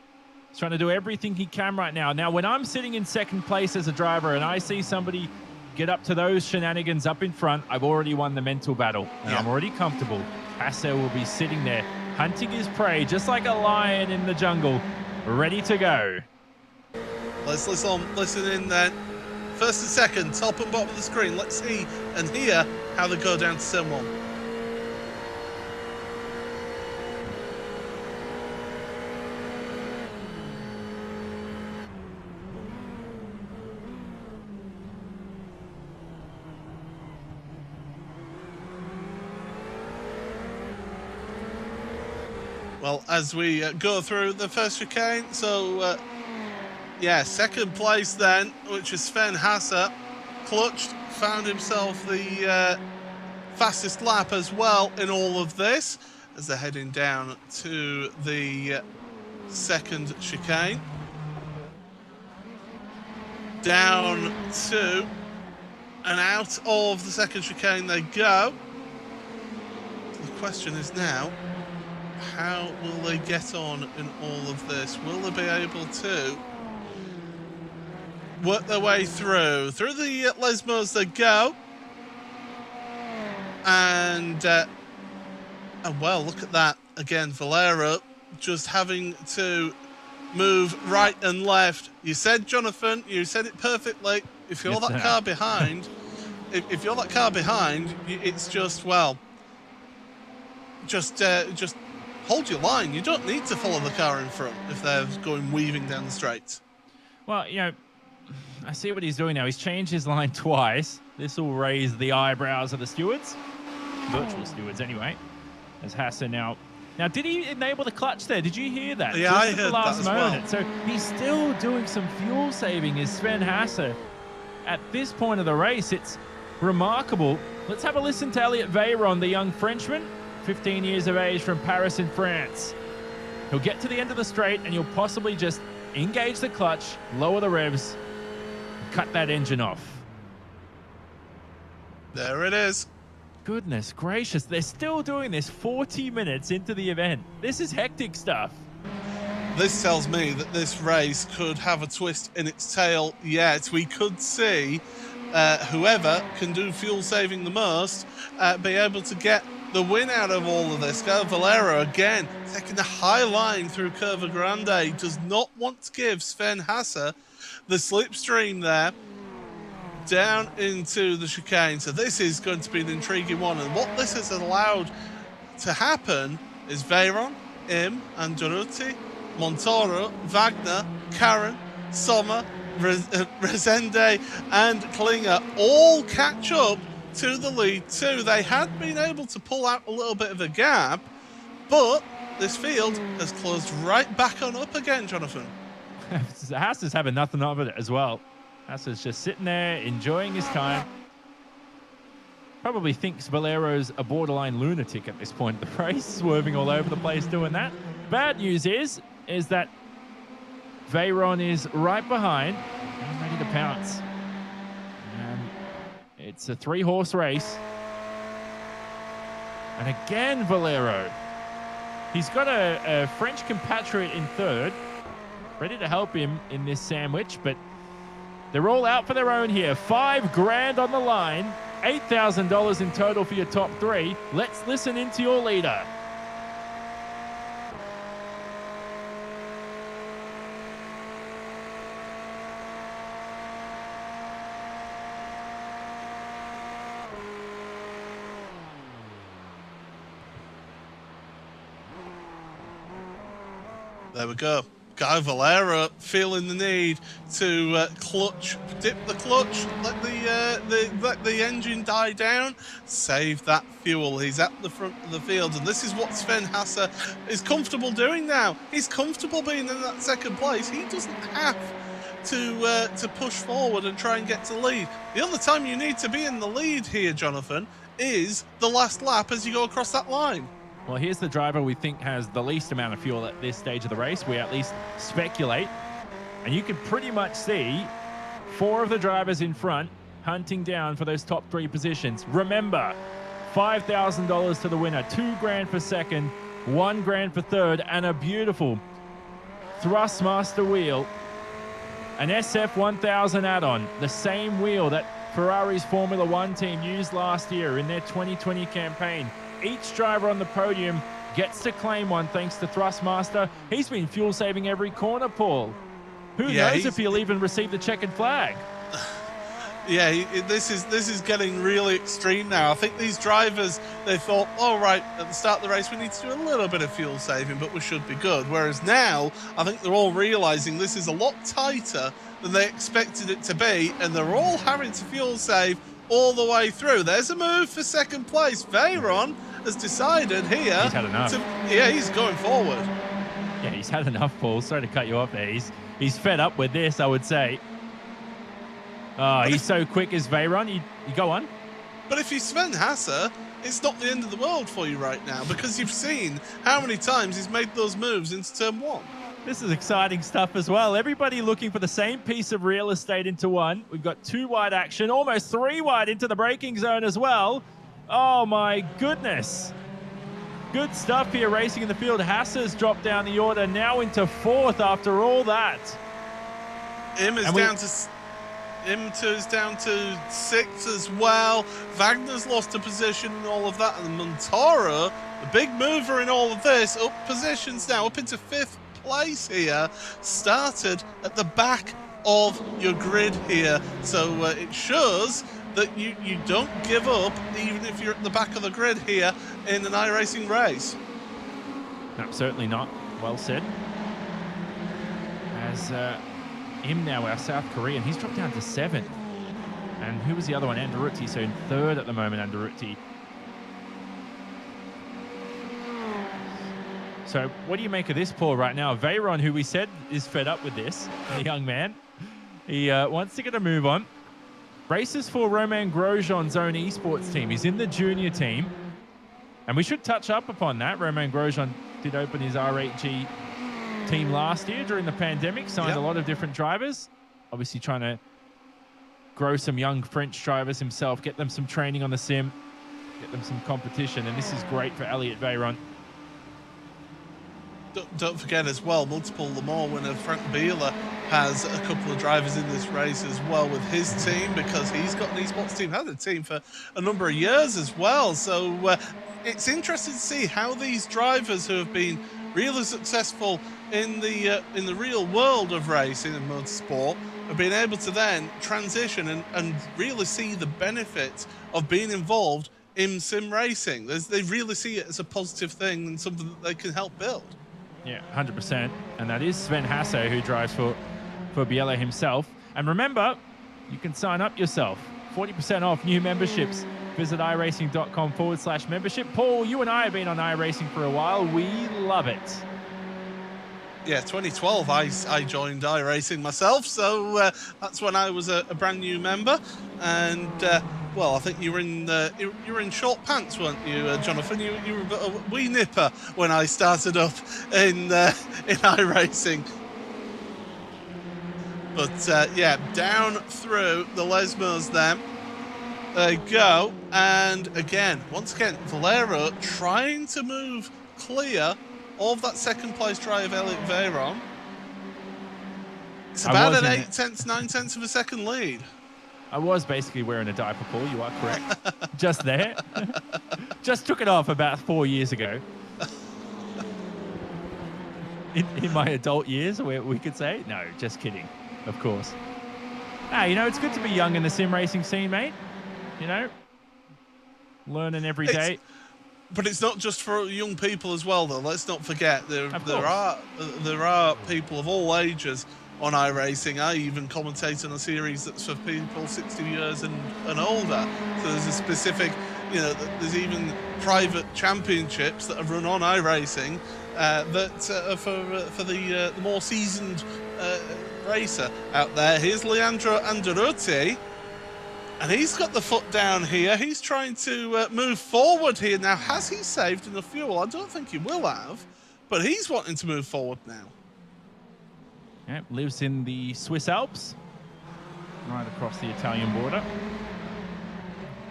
He's trying to do everything he can right now. Now, when I'm sitting in second place as a driver and I see somebody get up to those shenanigans up in front, I've already won the mental battle, and I'm already comfortable. Hasse will be sitting there, hunting his prey, just like a lion in the jungle, ready to go. Let's listen in then. First and second, top and bottom of the screen. Let's see and hear how they go down to turn 1. Well, as we go through the first chicane, so yeah, second place then, which is Sven Hasse, clutched, found himself the fastest lap as well in all of this, as they're heading down to the second chicane. Down to and out of the second chicane they go. The question is now, how will they get on in all of this? Will they be able to work their way through the Lesmos they go? And well, look at that again, Valero just having to move right and left. You said, Jonathan, you said it perfectly. If you're that car behind, if you're that car behind, it's just, well, just hold your line. You don't need to follow the car in front if they're going weaving down the straight. Well, you know, I see what he's doing now. He's changed his line twice. This will raise the eyebrows of the stewards, virtual stewards anyway, as Hassan now. Now, did he enable the clutch there? Did you hear that? Yeah, I heard that as well. So he's still doing some fuel saving as Sven Hasse. At this point of the race, it's remarkable. Let's have a listen to Elliot Veyron, the young Frenchman, 15 years of age from Paris in France. He'll get to the end of the straight and you'll possibly just engage the clutch, lower the revs, cut that engine off. There it is. Goodness gracious, they're still doing this 40 minutes into the event. This is hectic stuff. This tells me that this race could have a twist in its tail yet. We could see whoever can do fuel saving the most be able to get the win out of all of this. Valero again taking the high line through Curva Grande, does not want to give Sven Hasse the slipstream there down into the chicane. So this is going to be an intriguing one, and what this has allowed to happen is Veyron, Im, Andaruti, Montoro, Wagner, Karen, Sommer, Resende and Klinger all catch up to the lead too. They had been able to pull out a little bit of a gap, but this field has closed right back on up again, Jonathan. Hasse's having nothing of it as well. Hasse's just sitting there enjoying his time. Probably thinks Valero's a borderline lunatic at this point in the race, swerving all over the place doing that. Bad news is that Veyron is right behind and ready to pounce. It's a 3-horse race. And again, Valero. He's got a French compatriot in third, ready to help him in this sandwich, but they're all out for their own here. $5,000 on the line, $8,000 in total for your top three. Let's listen into your leader. There we go. Guy Valero feeling the need to dip the clutch, let the engine die down, save that fuel. He's at the front of the field, and this is what Sven Hasse is comfortable doing now. He's comfortable being in that second place. He doesn't have to push forward and try and get to lead. The only time you need to be in the lead here, Jonathan, is the last lap as you go across that line. Well, here's the driver we think has the least amount of fuel at this stage of the race. We at least speculate. And you can pretty much see 4 of the drivers in front hunting down for those top 3 positions. Remember, $5,000 to the winner, $2,000 for second, $1,000 for third, and a beautiful Thrustmaster wheel. An SF1000 add-on, the same wheel that Ferrari's Formula One team used last year in their 2020 campaign. Each driver on the podium gets to claim one thanks to Thrustmaster. He's been fuel saving every corner, Paul. Who knows if he'll even receive the checkered flag? Yeah, this is getting really extreme now. I think these drivers, they thought, all right, at the start of the race, we need to do a little bit of fuel saving, but we should be good. Whereas now, I think they're all realizing this is a lot tighter than they expected it to be, and they're all having to fuel save all the way through. There's a move for second place. Veyron has decided here. He's had enough. Yeah, he's going forward. Yeah, he's had enough, Paul. Sorry to cut you off there. He's fed up with this, I would say. Oh, he's so quick as Veyron. You go on. But if he's Sven Hasse, it's not the end of the world for you right now, because you've seen how many times he's made those moves into turn 1. This is exciting stuff as well. Everybody looking for the same piece of real estate into one. We've got 2 wide action, almost 3 wide into the braking zone as well. Oh my goodness. Good stuff here racing in the field. Hasse's dropped down the order, now into 4th after all that. Imtu is down to 6 as well. Wagner's lost a position and all of that. And Montoro, the big mover in all of this, up positions now, up into 5th place here. Started at the back of your grid here. So it shows that you don't give up, even if you're at the back of the grid here in an iRacing race. No, certainly not. Well said. As him now, our South Korean, he's dropped down to 7th. And who was the other one? Anderuti, so in 3rd at the moment, Anderuti. So what do you make of this, Paul, right now? Veyron, who we said is fed up with this, the young man, he wants to get a move on. Races for Romain Grosjean's own esports team. He's in the junior team. And we should touch up upon that. Romain Grosjean did open his R8G team last year during the pandemic, signed a lot of different drivers. Obviously trying to grow some young French drivers himself, get them some training on the sim, get them some competition. And this is great for Elliot Veyron. Don't forget as well, multiple Le Mans winner Frank Biela has a couple of drivers in this race as well with his team, because he's got an esports team, had a team for a number of years as well. So it's interesting to see how these drivers who have been really successful in the real world of racing and motorsport have been able to then transition and really see the benefits of being involved in sim racing. They really see it as a positive thing and something that they can help build. Yeah, 100%. And that is Sven Hasse, who drives for Biela himself. And remember, you can sign up yourself. 40% off new memberships. Visit iRacing.com/membership. Paul, you and I have been on iRacing for a while. We love it. Yeah, 2012, I joined iRacing myself, so that's when I was a brand new member. And well, I think you were in short pants, weren't you, Jonathan? You were a wee nipper when I started up in iRacing. But yeah, down through the Lesmos then. There you go. And once again, Valero trying to move clear of that second place drive, Elliot Veyron. It's about an 8/10, 9/10 of a second lead. I was basically wearing a diaper, Paul. You are correct. Just there. Just took it off about 4 years ago. In my adult years, we could say. No, just kidding. Of course. You know, it's good to be young in the sim racing scene, mate. You know, learning every day. But it's not just for young people as well, though. Let's not forget there are people of all ages on iRacing. I even commentate on a series that's for people 60 years and older. So there's a specific, there's even private championships that are run on iRacing that are for the more seasoned racer out there. Here's Leandro Anderuti. And he's got the foot down here. He's trying to move forward here. Now, has he saved enough fuel? I don't think he will have, but he's wanting to move forward now. Yeah, lives in the Swiss Alps, right across the Italian border.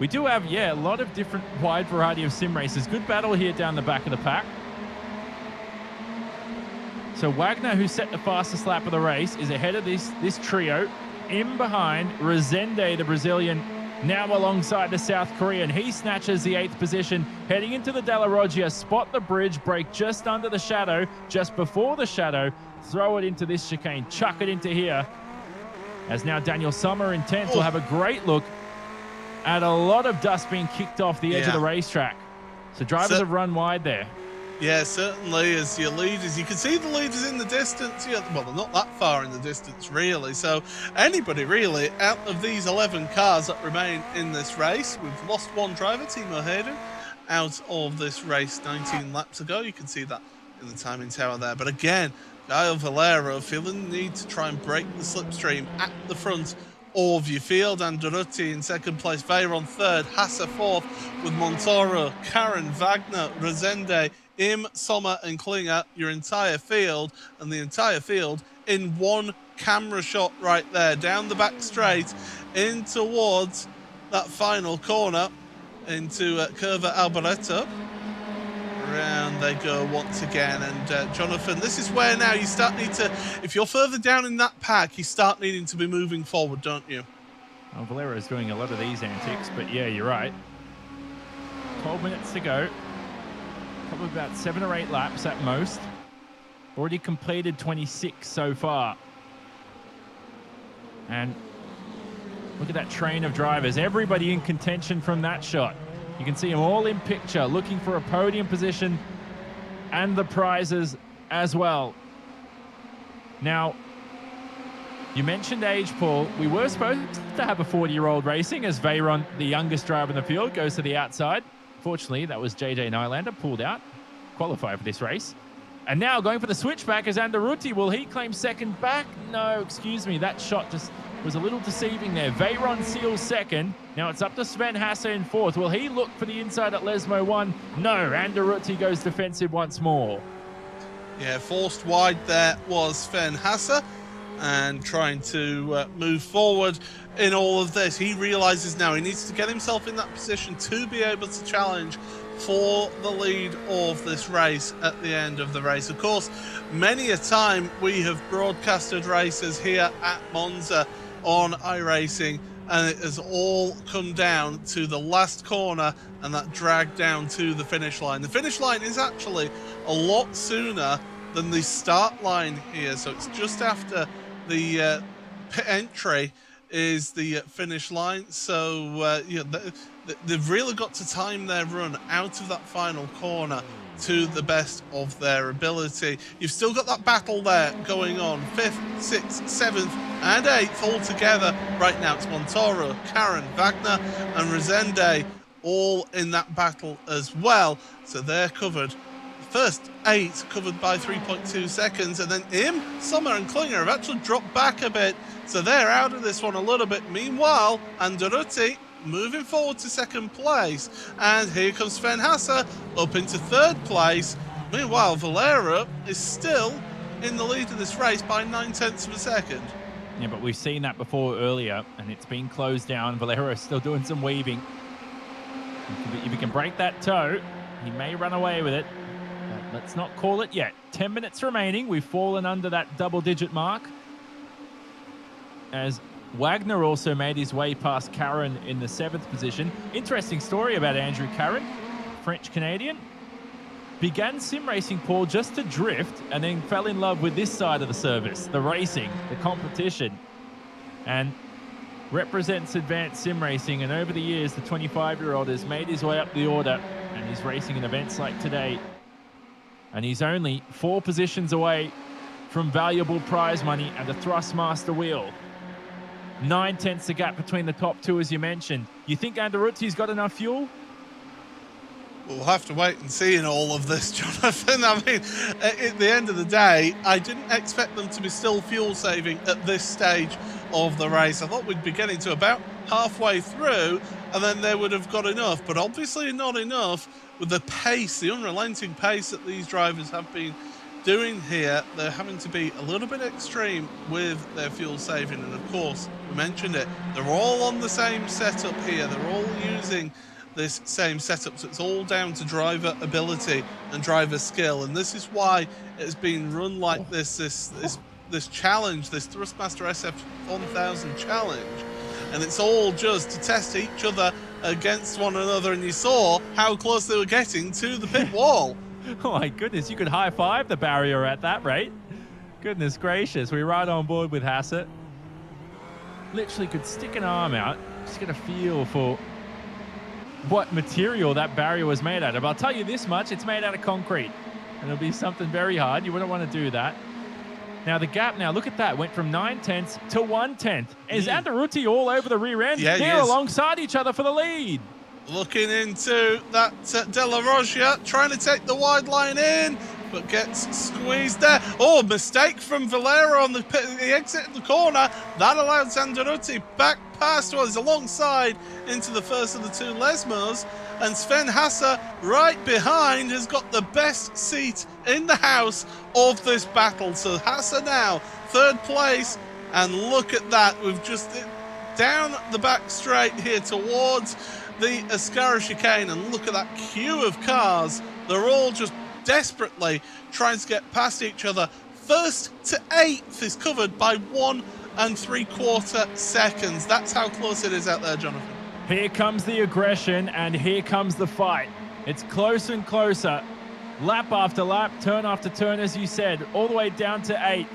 We do have, a lot of different wide variety of sim races. Good battle here down the back of the pack. So Wagner, who set the fastest lap of the race, is ahead of this trio. In behind, Resende, the Brazilian, now alongside the South Korean. He snatches the 8th position, heading into the Della Roggia. Spot the bridge, brake just under the shadow, just before the shadow. Throw it into this chicane, chuck it into here. As now Daniel Sommer in 10th will have a great look at a lot of dust being kicked off the edge of the racetrack. So drivers have run wide there. Yeah, certainly, as your leaders. You can see the leaders in the distance. Yeah, well, they're not that far in the distance, really. So anybody, really, out of these 11 cars that remain in this race, we've lost one driver, Timo Hayden, out of this race 19 laps ago. You can see that in the timing tower there. But again, Gaio Valero feeling the need to try and break the slipstream at the front of your field. Anderutti in second place, Veyron third, Hassa fourth, with Montoro, Karen, Wagner, Resende, Im, Sommer and Klinger, your entire field, and the entire field in one camera shot right there, down the back straight, in towards that final corner, into Curva Alboreto. Around they go once again, and Jonathan, this is where now you start need to, if you're further down in that pack, you start needing to be moving forward, don't you? Well, Valero's doing a lot of these antics, but yeah, you're right. 12 minutes to go. Probably about 7 or 8 laps at most. Already completed 26 so far. And look at that train of drivers. Everybody in contention from that shot. You can see them all in picture, looking for a podium position and the prizes as well. Now, you mentioned age, Paul. We were supposed to have a 40-year-old racing as Veyron, the youngest driver in the field, goes to the outside. Fortunately, that was JJ Nylander, pulled out, qualified for this race. And now going for the switchback is Anderutti. Will he claim second back? No, excuse me. That shot just was a little deceiving there. Veyron seals second. Now it's up to Sven Hasse in fourth. Will he look for the inside at Lesmo 1? No, Anderutti goes defensive once more. Yeah, forced wide there was Sven Hasse, and trying to move forward in all of this. He realizes now he needs to get himself in that position to be able to challenge for the lead of this race at the end of the race. Of course, many a time we have broadcasted races here at Monza on iRacing, and it has all come down to the last corner and that drag down to the finish line. The finish line is actually a lot sooner than the start line here, so it's just after the entry is the finish line. So yeah, they've really got to time their run out of that final corner to the best of their ability. You've still got that battle there going on. 5th, 6th, 7th and 8th all together. Right now it's Montoro, Karen, Wagner and Resende all in that battle as well. So they're covered. First 8 covered by 3.2 seconds, and then Im, Sommer and Klinger have actually dropped back a bit, so they're out of this one a little bit. Meanwhile, Anderutti moving forward to second place, and here comes Sven Hasse up into third place. Meanwhile, Valero is still in the lead of this race by 9/10 of a second. Yeah, but we've seen that before earlier, and it's been closed down. Valero is still doing some weaving. If he can break that toe, he may run away with it. Let's not call it yet. 10 minutes remaining. We've fallen under that double-digit mark, as Wagner also made his way past Karen in the 7th position. Interesting story about Andrew Karen, French-Canadian. Began sim racing, Paul, just to drift, and then fell in love with this side of the service, the racing, the competition, and represents advanced sim racing. And over the years, the 25-year-old has made his way up the order, and he's racing in events like today. And he's only 4 positions away from valuable prize money and a Thrustmaster wheel. 9/10 the gap between the top 2, as you mentioned. You think Anderutti's got enough fuel? We'll have to wait and see in all of this, Jonathan. I mean, at the end of the day, I didn't expect them to be still fuel saving at this stage of the race. I thought we'd be getting to about halfway through, and then they would have got enough, but obviously not enough with the pace, the unrelenting pace that these drivers have been doing here. They're having to be a little bit extreme with their fuel saving, and of course, we mentioned it, they're all on the same setup here. They're all using this same setup, so it's all down to driver ability and driver skill, and this is why it's been run like this challenge, this Thrustmaster SF1000 challenge, and it's all just to test each other against one another. And you saw how close they were getting to the pit wall. Oh my goodness, you could high-five the barrier at that rate. Goodness gracious, we're right on board with Hasse. Literally could stick an arm out, just get a feel for what material that barrier was made out of. I'll tell you this much, it's made out of concrete, and it'll be something very hard. You wouldn't want to do that. Now the gap, now look at that, went from 9/10 to 1/10. Is Anderutti all over the rear end? Yeah, they're alongside each other for the lead. Looking into that De La Rogia, trying to take the wide line in, but gets squeezed there. Oh, mistake from Valero on the exit of the corner. That allowed Zandaruti back past, well, he's alongside into the first of the two Lesmos. And Sven Hasse right behind has got the best seat in the house of this battle. So Hasse now, third place. And look at that, we've just down the back straight here towards the Ascara chicane, and look at that queue of cars. They're all just desperately trying to get past each other. First to eighth is covered by 1 3/4 seconds. That's how close it is out there, Jonathan. Here comes the aggression, and here comes the fight. It's closer and closer. Lap after lap, turn after turn, as you said, all the way down to 8th.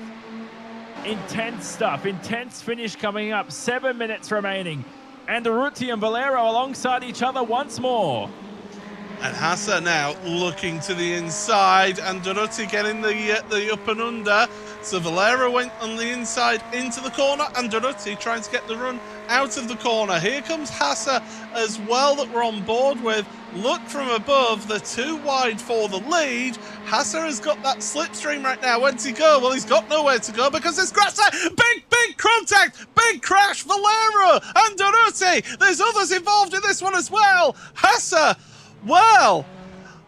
Intense stuff, intense finish coming up. 7 minutes remaining. Andaruti and Valero alongside each other once more. And Hasse now looking to the inside. Andaruti getting the up and under. So Valero went on the inside into the corner. Andaruti trying to get the run out of the corner. Here comes Hasse as well that we're on board with. Look from above, they're too wide for the lead. Hasse has got that slipstream right now. Where's he go? Well, he's got nowhere to go because there's grass there. Big contact, big crash. Valero, Andaruti. There's others involved in this one as well. Hasse, well,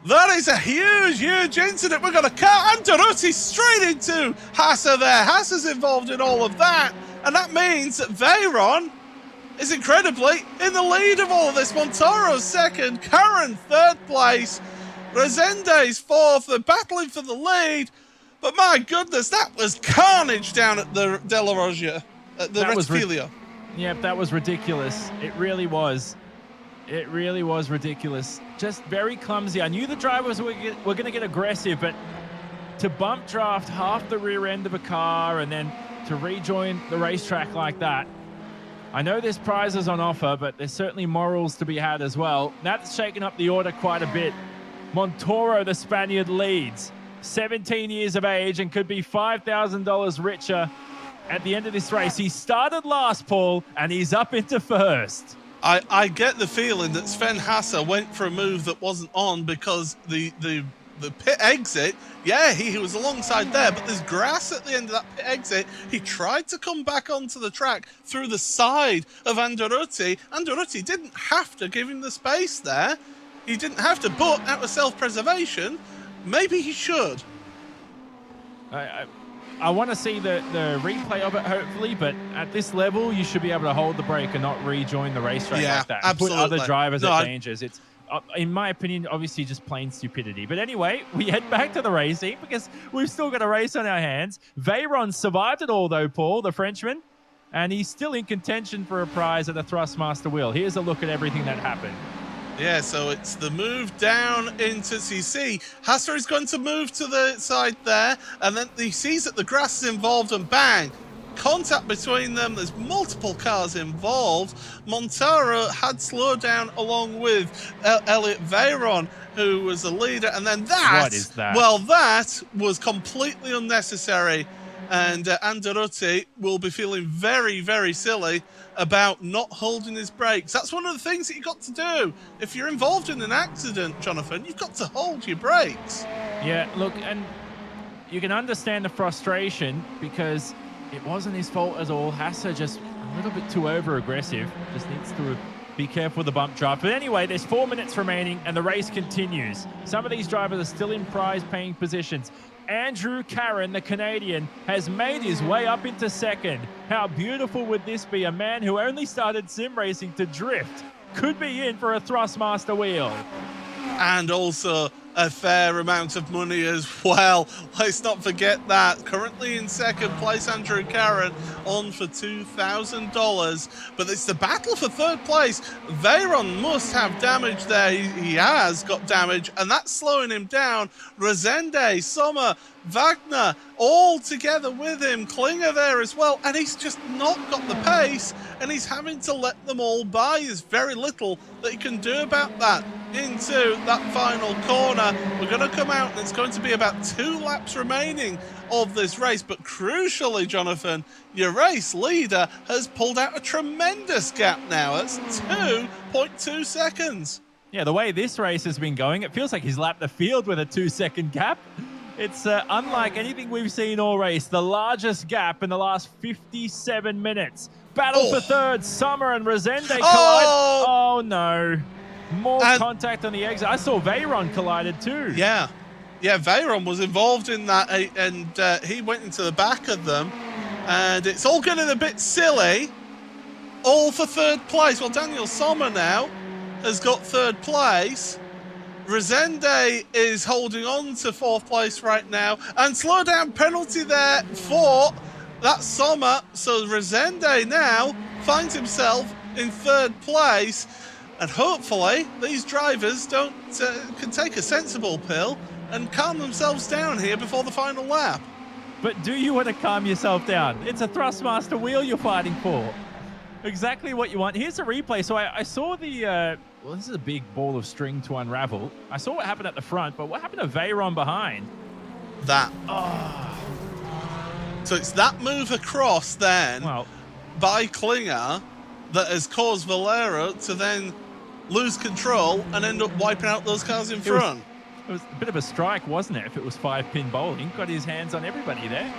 that is a huge incident. We've got a car. Andaruti straight into Hasse there. Hasse's involved in all of that. And that means that Veyron is incredibly in the lead of all of this. Montoura's second, Karen third place, Resende's fourth. They're battling for the lead. But my goodness, that was carnage down at the De La Rogia, at the Rettifilia. Yep, that was ridiculous. It really was. It really was ridiculous. Just very clumsy. I knew the drivers were going to get aggressive, but to bump draft half the rear end of a car and then to rejoin the racetrack like that. I know there's prizes on offer, but there's certainly morals to be had as well. That's shaken up the order quite a bit. Montoro, the Spaniard, leads. 17 years of age and could be $5,000 richer at the end of this race. He started last, Paul, and he's up into first. I get the feeling that Sven Hasse went for a move that wasn't on because the pit exit, yeah, he was alongside there, but there's grass at the end of that pit exit. He tried to come back onto the track through the side of Andaruti. Andaruti didn't have to give him the space there. He didn't have to, but out of self-preservation, maybe he should. I want to see the replay of it, hopefully, but at this level, you should be able to hold the brake and not rejoin the racetrack like that. Absolutely. Put other drivers at dangers. It's, in my opinion, obviously just plain stupidity. But anyway, we head back to the racing because we've still got a race on our hands. Veyron survived it all, though, Paul, the Frenchman, and he's still in contention for a prize at the Thrustmaster wheel. Here's a look at everything that happened. Yeah, so it's the move down into CC. Hasse is going to move to the side there, and then he sees that the grass is involved, and bang, contact between them. There's multiple cars involved. Montaro had slowed down along with Elliot Veyron, who was the leader, and then that, what is that? Well, that was completely unnecessary, and Andaruti will be feeling very, very silly about not holding his brakes. That's one of the things that you've got to do. If you're involved in an accident, Jonathan, you've got to hold your brakes. Yeah, look, and you can understand the frustration because it wasn't his fault at all. Hasse just a little bit too over-aggressive. Just needs to be careful with the bump draft. But anyway, there's 4 minutes remaining and the race continues. Some of these drivers are still in prize-paying positions. Andrew Caron, the Canadian, has made his way up into second. How beautiful would this be? A man who only started sim racing to drift could be in for a Thrustmaster wheel. And also a fair amount of money as well. Let's not forget that. Currently in second place, Andrew Caron on for $2,000. But it's the battle for third place. Veyron must have damage there. He has got damage, and that's slowing him down. Resende, Sommer, Wagner, all together with him. Klinger there as well. And he's just not got the pace, and he's having to let them all by. There's very little that he can do about that. into that final corner. We're going to come out and it's going to be about 2 laps remaining of this race. But crucially, Jonathan, your race leader has pulled out a tremendous gap now. It's 2.2 seconds. Yeah, the way this race has been going, it feels like he's lapped the field with a 2-second gap. It's unlike anything we've seen all race. The largest gap in the last 57 minutes. Battle for third. Summer and Resende collide. Oh, no. More contact on the exit. I saw Veyron collided too. Yeah, Veyron was involved in that, and he went into the back of them. And it's all getting a bit silly. All for third place. Well, Daniel Sommer now has got third place. Resende is holding on to 4th place right now. And slow down penalty there for that Sommer. So Resende now finds himself in 3rd place. And hopefully these drivers can take a sensible pill and calm themselves down here before the final lap. But do you want to calm yourself down? It's a Thrustmaster wheel you're fighting for. Exactly what you want. Here's a replay. So I saw the... well, this is a big ball of string to unravel. I saw what happened at the front, but what happened to Veyron behind? That. So it's that move across then by Klinger that has caused Valero to then lose control and end up wiping out those cars in front. It was a bit of a strike, wasn't it? If it was 5-pin bowling, got his hands on everybody there.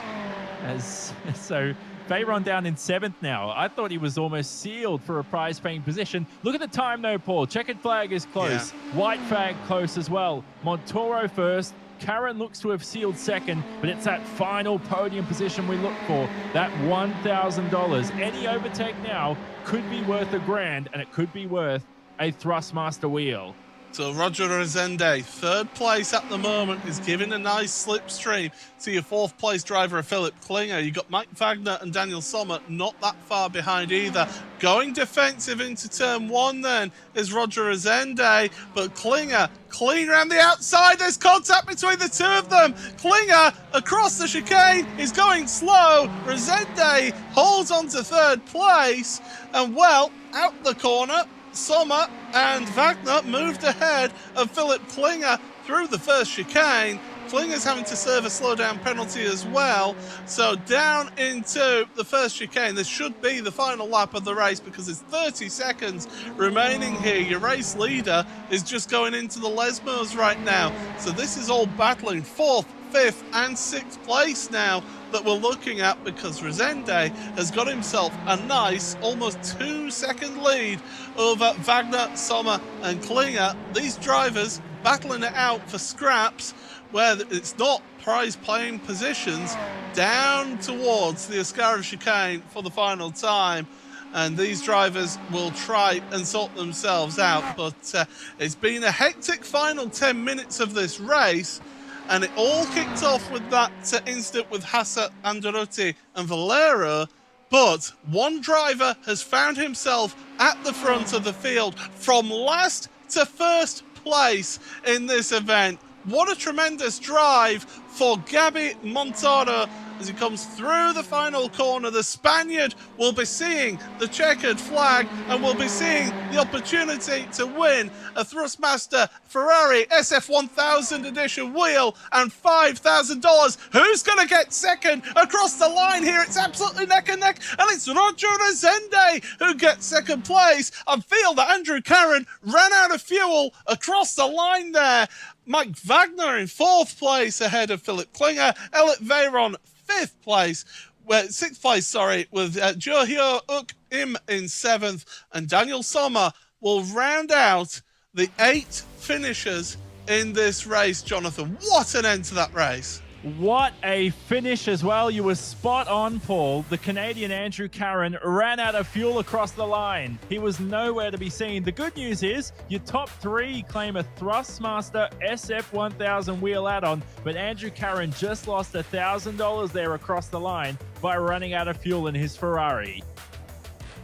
So Veyron down in 7th now. I thought he was almost sealed for a prize-paying position. Look at the time though, Paul. Checkered flag is close. Yeah. White flag close as well. Montoro first. Karen looks to have sealed 2nd, but it's that final podium position we look for. That $1,000. Any overtake now could be worth $1,000, and it could be worth a Thrustmaster wheel. So Roger Resende, 3rd place at the moment, is giving a nice slipstream to your 4th place driver, Philip Klinger. You've got Mike Wagner and Daniel Sommer not that far behind either. Going defensive into turn 1 then is Roger Resende, but Klinger clean around the outside. There's contact between the 2 of them. Klinger across the chicane is going slow. Resende holds on to 3rd place, and well, out the corner, Sommer and Wagner moved ahead of Philip Klinger through the first chicane. Klinger's having to serve a slowdown penalty as well. So down into the first chicane. This should be the final lap of the race because there's 30 seconds remaining here. Your race leader is just going into the Lesmos right now. So this is all battling 4th, 5th and 6th place now that we're looking at, because Resende has got himself a nice almost 2-second lead over Wagner, Sommer and Klinger. These drivers battling it out for scraps where it's not prize playing positions down towards the Ascara chicane for the final time. And these drivers will try and sort themselves out, but it's been a hectic final 10 minutes of this race. And it all kicked off with that incident with Hassa, Andretti and Valero. But one driver has found himself at the front of the field from last to 1st place in this event. What a tremendous drive for Gabi Montoro as he comes through the final corner. The Spaniard will be seeing the checkered flag and will be seeing the opportunity to win a Thrustmaster Ferrari SF1000 edition wheel and $5,000. Who's going to get 2nd across the line here? It's absolutely neck and neck, and it's Roger Resende who gets 2nd place. I feel that Andrew Caron ran out of fuel across the line there. Mike Wagner in 4th place ahead of Philip Klinger. Elliot Veyron 5th place, 6th place, sorry, with Johio Uk Im in 7th, and Daniel Sommer will round out the 8 finishers in this race. Jonathan, what an end to that race. What a finish as well. You were spot on, Paul. The Canadian Andrew Caron ran out of fuel across the line. He was nowhere to be seen. The good news is your top 3 claim a Thrustmaster SF1000 wheel add-on, but Andrew Caron just lost $1,000 there across the line by running out of fuel in his Ferrari.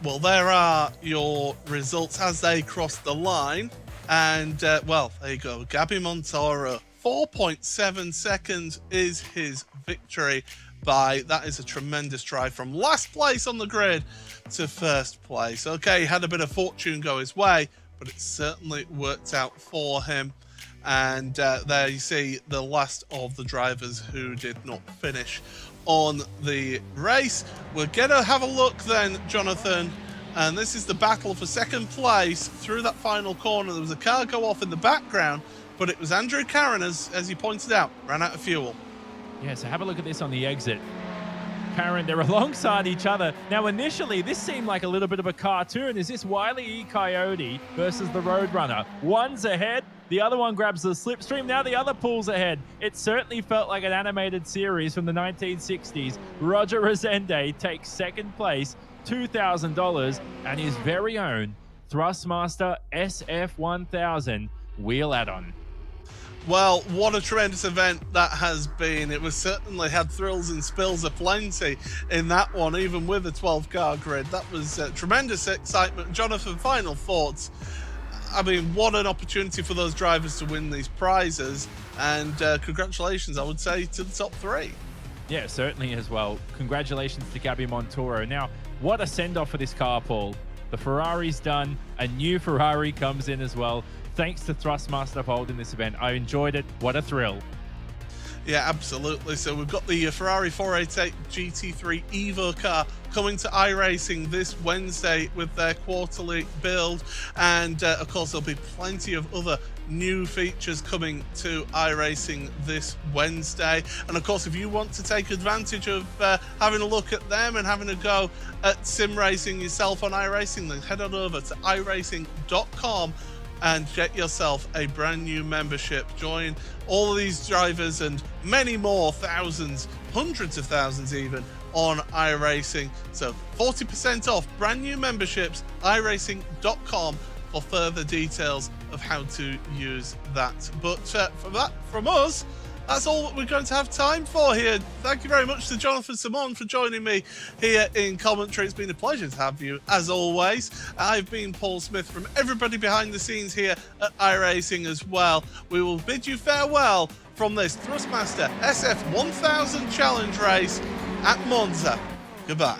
Well, there are your results as they cross the line. And, well, there you go. Gabi Montoro, 4.7 seconds is his victory by. That is a tremendous drive from last place on the grid to 1st place. Okay, he had a bit of fortune go his way, but it certainly worked out for him. And there you see the last of the drivers who did not finish on the race. We're going to have a look then, Jonathan, and this is the battle for second place through that final corner. There was a car go off in the background, but it was Andrew Karen, as you pointed out, ran out of fuel. Yeah, so have a look at this on the exit. Karen, they're alongside each other. Now, initially, this seemed like a little bit of a cartoon. Is this Wile E. Coyote versus the Roadrunner? One's ahead, the other one grabs the slipstream, now the other pulls ahead. It certainly felt like an animated series from the 1960s. Roger Resende takes second place, $2,000, and his very own Thrustmaster SF1000 wheel add-on. Well, what a tremendous event that has been. It was certainly had thrills and spills aplenty in that one, even with a 12-car grid. That was tremendous excitement. Jonathan, final thoughts? I mean, what an opportunity for those drivers to win these prizes. And congratulations, I would say, to the top three. Yeah, certainly as well. Congratulations to Gabby Montoro. Now, what a send-off for this car, Paul. The Ferrari's done. A new Ferrari comes in as well. Thanks to Thrustmaster for holding this event. I enjoyed it. What a thrill. Yeah, absolutely. So we've got the Ferrari 488 GT3 Evo car coming to iRacing this Wednesday with their quarterly build. And of course, there'll be plenty of other new features coming to iRacing this Wednesday. And of course, if you want to take advantage of having a look at them and having a go at sim racing yourself on iRacing, then head on over to iRacing.com and get yourself a brand new membership. Join all of these drivers and many more, thousands, hundreds of thousands even, on iRacing. So 40% off brand new memberships, iRacing.com for further details of how to use that. But from us, that's all that we're going to have time for here. Thank you very much to Jonathan Simon for joining me here in commentary. It's been a pleasure to have you, as always. I've been Paul Smith from everybody behind the scenes here at iRacing as well. We will bid you farewell from this Thrustmaster SF1000 Challenge race at Monza. Goodbye.